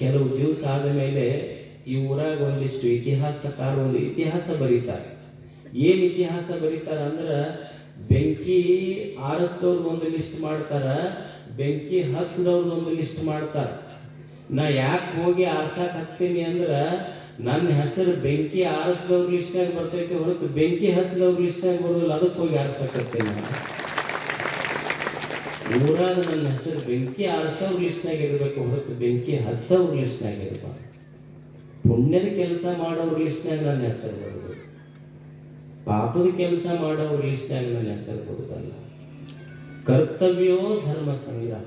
ಕೆಲವು ದಿವಸ ಆದ ಮೇಲೆ ಈ ಊರಾಗ ಒಂದಿಷ್ಟು ಇತಿಹಾಸಕಾರರು ಒಂದು ಇತಿಹಾಸ ಬರೀತಾರೆ. ಏನ್ ಇತಿಹಾಸ ಬರೀತಾರ ಅಂದ್ರೆ, ಬೆಂಕಿ ಆರಿಸಿದವ್ರದ್ದು ಒಂದು ಲಿಸ್ಟ್ ಮಾಡ್ತಾರ, ಬೆಂಕಿ ಹಚ್ಚದವ್ರದ್ದು ಒಂದು ಲಿಸ್ಟ್ ಮಾಡ್ತಾರ. ನಾ ಯಾಕೆ ಹೋಗಿ ಆರ್ಸಕ್ ಹಚ್ತೀನಿ ಅಂದ್ರ, ನನ್ನ ಹೆಸರು ಬೆಂಕಿ ಆರಿಸಿದವ್ರ ಲಿಸ್ಟ್ನಾಗ ಬರ್ತೈತಿ ಹೊರತು ಬೆಂಕಿ ಹಚ್ಚದವ್ರ ಲಿಸ್ಟ್ನಾಗ ಬರೋದಿಲ್ಲ. ಅದಕ್ಕೆ ಹೋಗಿ ಆರ್ಸಕ್ ಹಚ್ತೀನಿ. ಊರಾಗ ನನ್ನ ಹೆಸರು ಬೆಂಕಿ ಆರಿಸೋರ್ ಲಿಸ್ಟ್ನಾಗ ಇರ್ಬೇಕು ಹೊರತು ಬೆಂಕಿ ಹಚ್ಚೋರ್ ಲಿಸ್ಟ್ನಾಗ ಇರ್ಬಾರ್ದು. ಪುಣ್ಯದ ಕೆಲಸ ಮಾಡೋರ್ ಲಿಸ್ಟ್ನಾಗ ನನ್ನ ಹೆಸರು ಬರೋದು, ಪಾಪದ ಕೆಲಸ ಮಾಡೋರ್ ಲಿಸ್ಟ್ನಾಗ ನನ್ನ ಹೆಸರು ಬರೋದಲ್ಲ. ಕರ್ತವ್ಯೋ ಧರ್ಮ ಸಂಗ್ರಹ.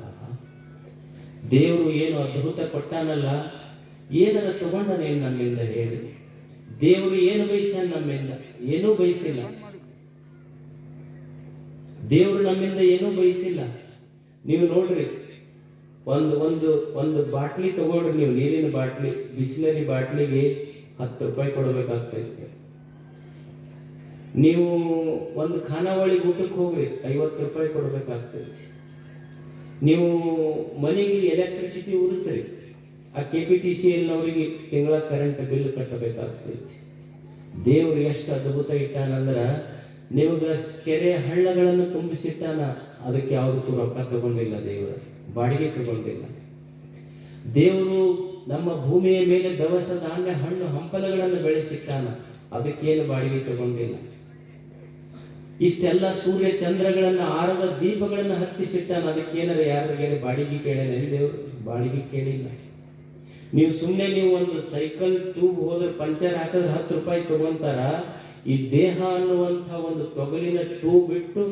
ದೇವರು ಏನು ಅದ್ಭುತ ಕೊಟ್ಟಾನಲ್ಲ, ಏನನ್ನ ತಗೊಂಡನೇನು ನಮ್ಮಿಂದ ಹೇಳಿ? ದೇವರು ಏನು ಬಯಸ್ಯಾನ ನಮ್ಮಿಂದ? ಏನೂ ಬಯಸಿಲ್ಲ. ದೇವರು ನಮ್ಮಿಂದ ಏನೂ ಬಯಸಿಲ್ಲ. ನೀವು ನೋಡ್ರಿ, ಒಂದು ಬಾಟ್ಲಿ ತಗೊಳ್ರಿ, ನೀವು ನೀರಿನ ಬಾಟ್ಲಿ, ಬಿಸ್ಲರಿ ಬಾಟ್ಲಿಗೆ 10 ರೂಪಾಯಿ ಕೊಡಬೇಕಾಗ್ತೈತೆ. ನೀವು ಒಂದು ಖಾನಾವಳಿಗೆ ಊಟಕ್ಕೆ ಹೋಗ್ರಿ, 50 ರೂಪಾಯಿ ಕೊಡಬೇಕಾಗ್ತೈತಿ. ನೀವು ಮನೆಗೆ ಎಲೆಕ್ಟ್ರಿಸಿಟಿ ಉರಿಸ್ರಿ, ಆ KPTCL ನವರಿಗೆ ತಿಂಗಳ ಕರೆಂಟ್ ಬಿಲ್ ಕಟ್ಟಬೇಕಾಗ್ತೈತಿ. ದೇವ್ರು ಎಷ್ಟು ಅದ್ಭುತ ಇಟ್ಟಾನಂದ್ರ, ನಿಮ್ಗೆ ಕೆರೆ ಹಳ್ಳಗಳನ್ನು ತುಂಬಿಸಿಟ್ಟಾನ, ಅದಕ್ಕೆ ಯಾವುದಕ್ಕೂ ರೊಕ್ಕ ತಗೊಂಡಿಲ್ಲ. ದೇವರು ಬಾಡಿಗೆ ತಗೊಂಡಿಲ್ಲ. ದೇವರು ನಮ್ಮ ಭೂಮಿಯ ಮೇಲೆ ದವಸ ಧಾನ್ಯ ಹಣ್ಣು ಹಂಪಲಗಳನ್ನು ಬೆಳೆಸಿಟ್ಟಾನ, ಅದಕ್ಕೇನು ಬಾಡಿಗೆ ತಗೊಂಡಿಲ್ಲ. ಇಷ್ಟೆಲ್ಲ ಸೂರ್ಯ ಚಂದ್ರಗಳನ್ನ, ಆರದ ದೀಪಗಳನ್ನು ಹತ್ತಿಸಿಟ್ಟಾನ, ಅದಕ್ಕೇನಾರ ಯಾರಿಗೆ ಬಾಡಿಗೆ ಕೇಳೇನೆ? ದೇವರು ಬಾಡಿಗೆ ಕೇಳಿಲ್ಲ. ನೀವು ಸುಮ್ಮನೆ ನೀವು ಒಂದು ಸೈಕಲ್ ಟ್ಯೂಬ್ ಹೋದ್ರೆ ಪಂಚರ್ ಹಾಕಿದ್ರೆ 10 ರೂಪಾಯಿ ತಗೊಂತಾರ. ಈ ದೇಹ ಅನ್ನುವಂಥ ಒಂದು ತೊಗಲಿನ ಟ್ಯೂಬ್ ಇಟ್ಟು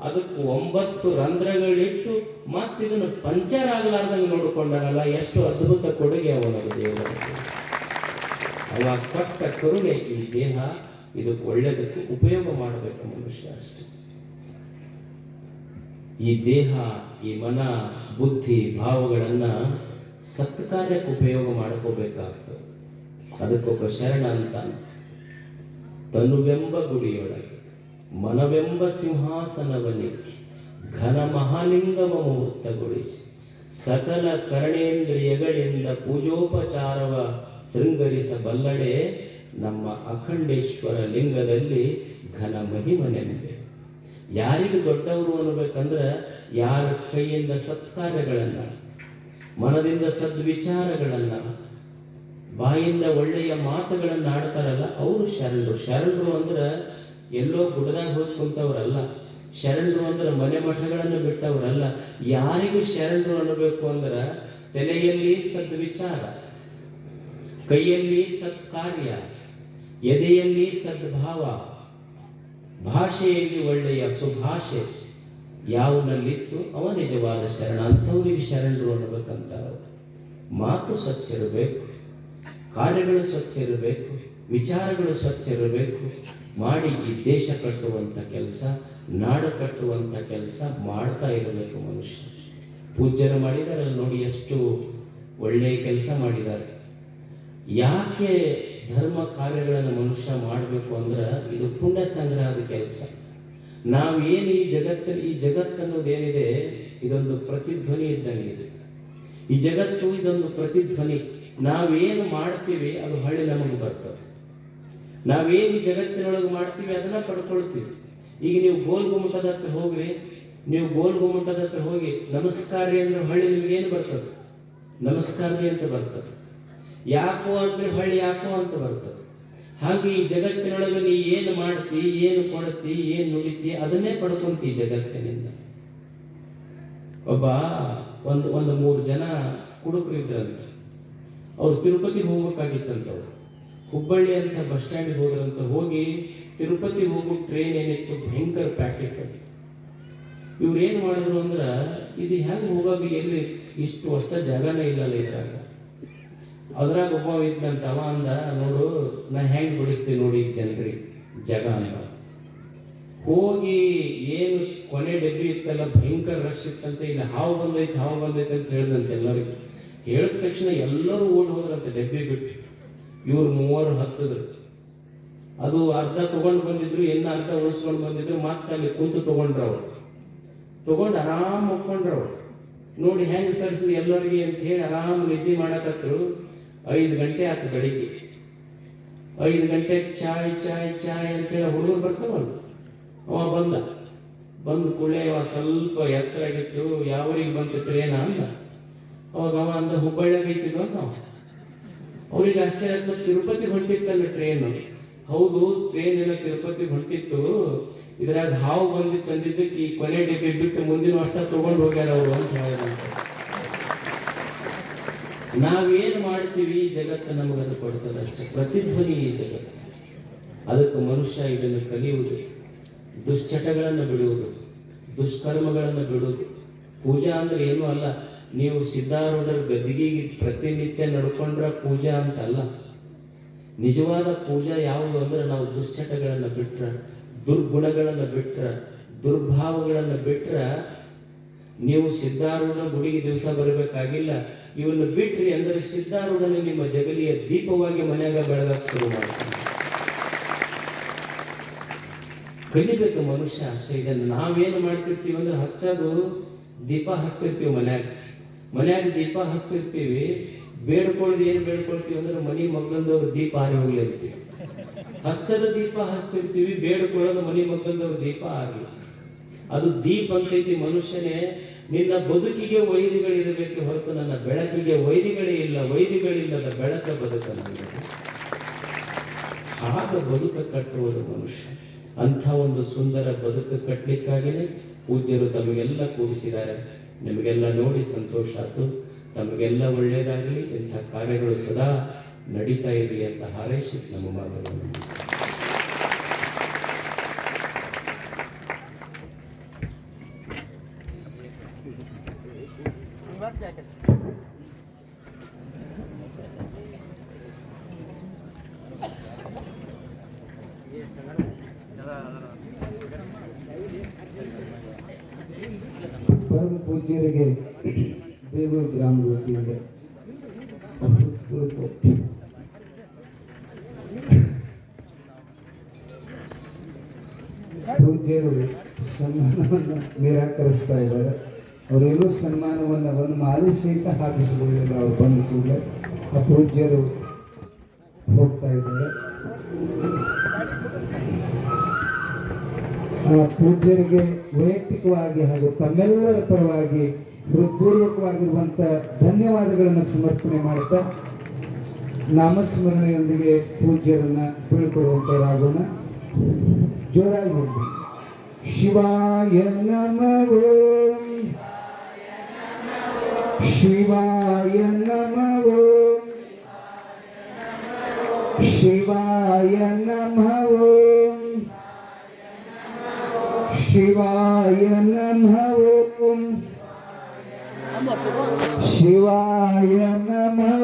ಅದಕ್ಕೆ 9 ರಂಧ್ರಗಳಿಟ್ಟು ಮತ್ತಿದನ್ನು ಪಂಚರ್ ಆಗಲಾರ್ದಂಗೆ ನೋಡಿಕೊಂಡನಲ್ಲ, ಎಷ್ಟು ಅದ್ಭುತ ಕೊಡುಗೆ ಅವನದು ದೇವರು. ಅವ ಕೊಟ್ಟ ಕರುಣೆ ಈ ದೇಹ, ಇದಕ್ಕೆ ಒಳ್ಳೆಯದಕ್ಕೆ ಉಪಯೋಗ ಮಾಡಬೇಕು ಮನುಷ್ಯ ಅಷ್ಟೇ. ಈ ದೇಹ, ಈ ಮನ, ಬುದ್ಧಿ, ಭಾವಗಳನ್ನ ಸತ್ಕಾರ್ಯಕ್ಕೆ ಉಪಯೋಗ ಮಾಡ್ಕೋಬೇಕಾಗ್ತದೆ. ಅದಕ್ಕೊಬ್ಬ ಶರಣ ಅಂತ, ತನುವೆಂಬ ಗುಡಿಯೊಳಗೆ ಮನವೆಂಬ ಸಿಂಹಾಸನವನ್ನಿಕ್ಕಿ ಘನ ಮಹಾಲಿಂಗವ ಮುಹೂರ್ತಗೊಳಿಸಿ ಸಕಲ ಕರಣೇಂದ್ರಿಯಗಳಿಂದ ಪೂಜೋಪಚಾರವ ಶೃಂಗರಿಸಬಲ್ಲಡೆ ನಮ್ಮ ಅಖಂಡೇಶ್ವರ ಲಿಂಗದಲ್ಲಿ ಘನ ಮಹಿಮನೆಂಬೆ. ಯಾರಿಗೆ ದೊಡ್ಡವರು ಅನ್ನಬೇಕಂದ್ರೆ ಯಾರ ಕೈಯಿಂದ ಸತ್ಕಾರ್ಯಗಳನ್ನ, ಮನದಿಂದ ಸದ್ವಿಚಾರಗಳನ್ನ, ಬಾಯಿಂದ ಒಳ್ಳೆಯ ಮಾತುಗಳನ್ನು ಆಡ್ತಾರಲ್ಲ ಅವರು ಶರಣರು. ಶರಣರು ಅಂದ್ರೆ ಎಲ್ಲೋ ಗುಡದಾಗ ಹೋಗಿ ಕುಂತವ್ರಲ್ಲ. ಶರಣರು ಅಂದ್ರೆ ಮನೆ ಮಠಗಳನ್ನು ಬಿಟ್ಟವರಲ್ಲ. ಯಾರಿಗೂ ಶರಣರು ಅನ್ನಬೇಕು ಅಂದ್ರೆ ತಲೆಯಲ್ಲಿ ಸದ್ವಿಚಾರ, ಕೈಯಲ್ಲಿ ಸತ್ಕಾರ್ಯ, ಎದೆಯಲ್ಲಿ ಸದ್ಭಾವ, ಭಾಷೆಯಲ್ಲಿ ಒಳ್ಳೆಯ ಸುಭಾಷೆ ಯಾವನಲ್ಲಿತ್ತು ಅವ ನಿಜವಾದ ಶರಣ. ಅಂಥವ್ರಿಗೆ ಶರಣರು ಅನ್ನಬೇಕಂತ. ಮಾತು ಸ್ವಚ್ಛ ಇರಬೇಕು, ಕಾರ್ಯಗಳು ಸ್ವಚ್ಛ ಇರಬೇಕು, ವಿಚಾರಗಳು ಸ್ವಚ್ಛ ಇರಬೇಕು. ಮಾಡಿ ಈ ದೇಶ ಕಟ್ಟುವಂಥ ಕೆಲಸ, ನಾಡು ಕಟ್ಟುವಂಥ ಕೆಲಸ ಮಾಡ್ತಾ ಇರಬೇಕು ಮನುಷ್ಯ. ಪೂಜ್ಯರು ಮಾಡಿದಾರಲ್ಲ ನೋಡಿ, ಎಷ್ಟು ಒಳ್ಳೆಯ ಕೆಲಸ ಮಾಡಿದ್ದಾರೆ. ಯಾಕೆ ಧರ್ಮ ಕಾರ್ಯಗಳನ್ನು ಮನುಷ್ಯ ಮಾಡಬೇಕು ಅಂದ್ರೆ ಇದು ಪುಣ್ಯ ಸಂಗ್ರಹದ ಕೆಲಸ. ನಾವೇನು ಈ ಜಗತ್ತನ್ನೋದೇನಿದೆ ಇದೊಂದು ಪ್ರತಿಧ್ವನಿ ಇದ್ದಂಗೆ ಇದೆ. ಈ ಜಗತ್ತು ಇದೊಂದು ಪ್ರತಿಧ್ವನಿ. ನಾವೇನು ಮಾಡ್ತೀವಿ ಅದು ಹೊಳ್ಳಿ ನಮಗೆ ಬರ್ತದೆ. ನಾವೇನು ಜಗತ್ತಿನೊಳಗೆ ಮಾಡ್ತೀವಿ ಅದನ್ನ ಪಡ್ಕೊಳ್ತೀವಿ. ಈಗ ನೀವು ಗೋಲ್ ಗುಮ್ಮಟದ ಹತ್ರ ಹೋಗ್ರಿ, ನೀವು ಗೋಲ್ ಗುಮ್ಮಟದ ಹತ್ರ ಹೋಗಿ ನಮಸ್ಕಾರಿ ಅಂದ್ರೆ ಹೊಳ್ಳಿ ನಿಮ್ಗೇನು ಬರ್ತದೆ? ನಮಸ್ಕಾರಿ ಅಂತ ಬರ್ತದೆ. ಯಾಕೋ ಅಂದ್ರೆ ಹೊಳ್ಳಿ ಯಾಕೋ ಅಂತ ಬರ್ತದೆ. ಹಾಗೆ ಈ ಜಗತ್ತಿನೊಳಗೆ ನೀ ಏನು ಮಾಡ್ತಿ, ಏನು ಕೊಡ್ತಿ, ಏನು ನುಡಿತಿ ಅದನ್ನೇ ಪಡ್ಕೊಂತಿ ಜಗತ್ತಿನಿಂದ. ಒಬ್ಬ ಒಂದು 3 ಜನ ಕುಡುಕರು ಇದ್ರಂತ. ಅವ್ರು ತಿರುಪತಿಗೆ ಹೋಗ್ಬೇಕಾಗಿತ್ತಂತವ್ರು. ಹುಬ್ಬಳ್ಳಿ ಅಂತ ಬಸ್ ಸ್ಟ್ಯಾಂಡ್ಗೆ ಹೋದ್ರಂತ. ಹೋಗಿ ತಿರುಪತಿ ಹೋಗೋ ಟ್ರೈನ್ ಏನಿತ್ತು ಭಯಂಕರ ಪ್ಯಾಕೆಟ್ ಅದು. ಇವ್ರು ಏನು ಮಾಡಿದ್ರು ಅಂದ್ರೆ ಇದು ಹೆಂಗೆ ಹೋಗೋದು, ಎಲ್ಲಿ ಇಷ್ಟು ಅಷ್ಟ ಜಾಗನೇ ಇಲ್ಲಲ್ಲ ಇದ್ರಾಗ. ಅದ್ರಾಗ ಒಬ್ಬ ಇದ್ದಂತ ಅವ ಅಂದ, ನೋಡು ನಾ ಹೆಂಗೆ ಬಿಡಿಸ್ತೀನಿ ನೋಡಿ ಜನರಿಗೆ ಜಾಗ ಅಂತ. ಹೋಗಿ ಏನು ಕೊನೆ ಡಬ್ಬಿ ಇತ್ತಲ್ಲ ಭಯಂಕರ ರಶ್ ಇತ್ತಂತೆ. ಇಲ್ಲ ಹಾವು ಬಂದೈತೆ ಅಂತ ಹೇಳ್ದಂತೆ ಎಲ್ಲರಿಗೂ. ಹೇಳಿದ ತಕ್ಷಣ ಎಲ್ಲರೂ ಓಡಿ ಹೋದ್ರಂತೆ ಡಬ್ಬಿ ಬಿಟ್ಟು. ಇವ್ರು 3 ಹತ್ತಿದ್ರು. ಅದು ಅರ್ಧ ತಗೊಂಡು ಬಂದಿದ್ರು, ಇನ್ನು ಅರ್ಧ ಉಳಿಸ್ಕೊಂಡು ಬಂದಿದ್ರು. ಮತ್ತೆ ಅಲ್ಲಿ ಕುಂತು ತಗೊಂಡ್ರವ್ರು. ತಗೊಂಡು ಆರಾಮ್ ಮುಕ್ಕೊಂಡ್ರವ್ರು. ನೋಡಿ ಹೆಂಗೆ ಸರಿಸಿದ್ರು ಎಲ್ಲರಿಗೆ ಅಂತ ಹೇಳಿ ಆರಾಮ್ ನಿದ್ದೆ ಮಾಡಕತ್ರು. 5 ಗಂಟೆ ಆಯ್ತು ಬೆಳಿಗ್ಗೆ. 5 ಗಂಟೆಗೆ ಚಾಯ್ ಅಂತೇಳಿ ಹುಡುಗರು ಬರ್ತಾವಲ್ಲ, ಅವ ಬಂದು ಕೂಡಲೇ ಅವ ಸ್ವಲ್ಪ ಎಚ್ಚರಾಗಿತ್ತು. ಯಾವರಿಗೆ ಬಂತು ಟ್ರೇನ ಅಂದ. ಅವಾಗ ಅವ ಅಂದ ಹುಬ್ಬಳ್ಳಿಯಾಗ ಐತಿದ್ವ ಅಂತ. ಅವ್ರಿಗೆ ಆಶ್ಚರ್ಯ ಆಗ್ತದೆ, ತಿರುಪತಿ ಹೊಂಟಿತ್ತಲ್ಲ ಟ್ರೇನು. ಹೌದು, ಟ್ರೇನ್ ಏನೋ ತಿರುಪತಿ ಹೊಂಟಿತ್ತು. ಇದ್ರಾಗ ಹಾವು ಬಂದಿದ್ದಕ್ಕೆ ಈ ಕೊನೆ ಡಬ್ಬಿ ಬಿಟ್ಟು ಮುಂದಿನ ಅಷ್ಟ ತಗೊಂಡು ಹೋಗ್ಯಾರ ಅವರು ಅಂತ ಹೇಳಿದಂತ. ನಾವೇನು ಮಾಡ್ತೀವಿ ಜಗತ್ತು ನಮಗದು ಕೊಡ್ತದೆ ಅಷ್ಟೇ. ಪ್ರತಿಧ್ವನಿ ಈ ಜಗತ್ತು. ಅದಕ್ಕೆ ಮನುಷ್ಯ ಇದನ್ನು ಕಲಿಯುವುದು, ದುಶ್ಚಟಗಳನ್ನು ಬಿಡುವುದು, ದುಷ್ಕರ್ಮಗಳನ್ನು ಬಿಡುವುದು. ಪೂಜಾ ಅಂದ್ರೆ ಏನೂ ಅಲ್ಲ. ನೀವು ಸಿದ್ಧಾರೂಢರ ಗದ್ದಿಗೆಗೆ ಪ್ರತಿನಿತ್ಯ ನಡ್ಕೊಂಡ್ರ ಪೂಜಾ ಅಂತಲ್ಲ. ನಿಜವಾದ ಪೂಜಾ ಯಾವುದು ಅಂದ್ರೆ ನಾವು ದುಶ್ಚಟಗಳನ್ನು ಬಿಟ್ರ, ದುರ್ಗುಣಗಳನ್ನು ಬಿಟ್ರ, ದುರ್ಭಾವಗಳನ್ನು ಬಿಟ್ರ. ನೀವು ಸಿದ್ಧಾರೂಢ ಗುಡಿಗೆ ದಿವಸ ಬರಬೇಕಾಗಿಲ್ಲ. ಇವನ್ನು ಬಿಟ್ರಿ ಅಂದರೆ ಸಿದ್ಧಾರೂಢನ ನಿಮ್ಮ ಜಗಲಿಯ ದೀಪವಾಗಿ ಮನೆಯಾಗ ಬೆಳಗಕ್ಕೆ ಶುರು ಮಾಡ್ತಾನೆ. ಕಲಿಬೇಕು ಮನುಷ್ಯ ಅಷ್ಟೇ. ಇದನ್ನು ನಾವೇನು ಮಾಡ್ತಿರ್ತೀವಿ ಅಂದ್ರೆ ಹಚ್ಚೋದು ದೀಪ ಹಚ್ತಿರ್ತೀವಿ ಮನ್ಯಾಗ ದೀಪ ಹಚ್ತಿರ್ತೀವಿ. ಬೇಡ್ಕೊಳ್ಳೋದು ಏನು ಬೇಡ್ಕೊಳ್ತೀವಿ ಅಂದ್ರೆ ಮನಿ ಮಗ್ಗಲ್ದವ್ರು ದೀಪ ಆರಿ ಹೋಗ್ಲಿ ಅಂತೀವಿ. ಹಚ್ಚದ ದೀಪ ಹಚ್ತಿರ್ತೀವಿ, ಬೇಡ್ಕೊಳ್ಳೋದು ಮನಿ ಮಗ್ಗಲ್ದವ್ರು ದೀಪ ಆಗಲಿ. ಅದು ದೀಪ ಅಂತೈತಿ. ಮನುಷ್ಯನೇ ನಿನ್ನ ಬದುಕಿಗೆ ವೈರಿಗಳಿರಬೇಕು ಹೊರತು ನನ್ನ ಬೆಳಕಿಗೆ ವೈರಿಗಳೇ ಇಲ್ಲ. ವೈರಿಗಳಿಲ್ಲದ ಬೆಳಕ ಬದುಕ ನನಗೆ. ಆಗ ಬದುಕ ಕಟ್ಟುವುದು ಮನುಷ್ಯ. ಅಂಥ ಒಂದು ಸುಂದರ ಬದುಕು ಕಟ್ಟಲಿಕ್ಕಾಗಿಯೇ ಪೂಜ್ಯರು ತಮಗೆಲ್ಲ ಕೂಡಿಸಿದ್ದಾರೆ. ನಿಮಗೆಲ್ಲ ನೋಡಿ ಸಂತೋಷ ಆಯ್ತು. ತಮಗೆಲ್ಲ ಒಳ್ಳೆಯದಾಗಲಿ, ಇಂಥ ಕಾರ್ಯಗಳು ಸದಾ ನಡೀತಾ ಇರಲಿ ಅಂತ ಹಾರೈಸಿ ನಮ್ಮ ಮಾತುಗಳನ್ನು ಮುಗಿಸ್ತೇನೆ. ಪರಮ ಪೂಜ್ಯರಿಗೆ ಬೇಗೂರು ಗ್ರಾಮದ ವತಿಯಿಂದ ಪೂಜ್ಯರು ಸನ್ಮಾನವನ್ನು ನಿರಾಕರಿಸ್ತಾ ಇದ್ದಾರೆ. ಅವರೇನೂ ಸನ್ಮಾನವನ್ನು ಒಂದು ಮಾಲಿ ಸಹಿತ ಹಾಕಿಸಬಹುದಿಲ್ಲ. ಅವ್ರು ಬಂದ ಕೂಡಲೇ ಆ ಪೂಜ್ಯರು ಹೋಗ್ತಾ ಇದ್ದಾರೆ. ಆ ಪೂಜ್ಯರಿಗೆ ವೈಯಕ್ತಿಕವಾಗಿ ಹಾಗೂ ತಮ್ಮೆಲ್ಲರ ಪರವಾಗಿ ಹೃತ್ಪೂರ್ವಕವಾಗಿರುವಂಥ ಧನ್ಯವಾದಗಳನ್ನು ಸಮರ್ಪಣೆ ಮಾಡುತ್ತಾ ನಾಮಸ್ಮರಣೆಯೊಂದಿಗೆ ಪೂಜ್ಯರನ್ನು ಬೀಳ್ಕೊಡುವಂತರಾಗೋಣ. ಜೋರಾಗಿ ಹೋಗಿ ಶಿವಾಯ ನಮಃ, ಶಿವಾಯ ನಮಃ, ಶಿವಾಯ ನಮಃ, ಶಿವಾಯ ನಮಃ, ಶಿವಾಯ ನಮಃ.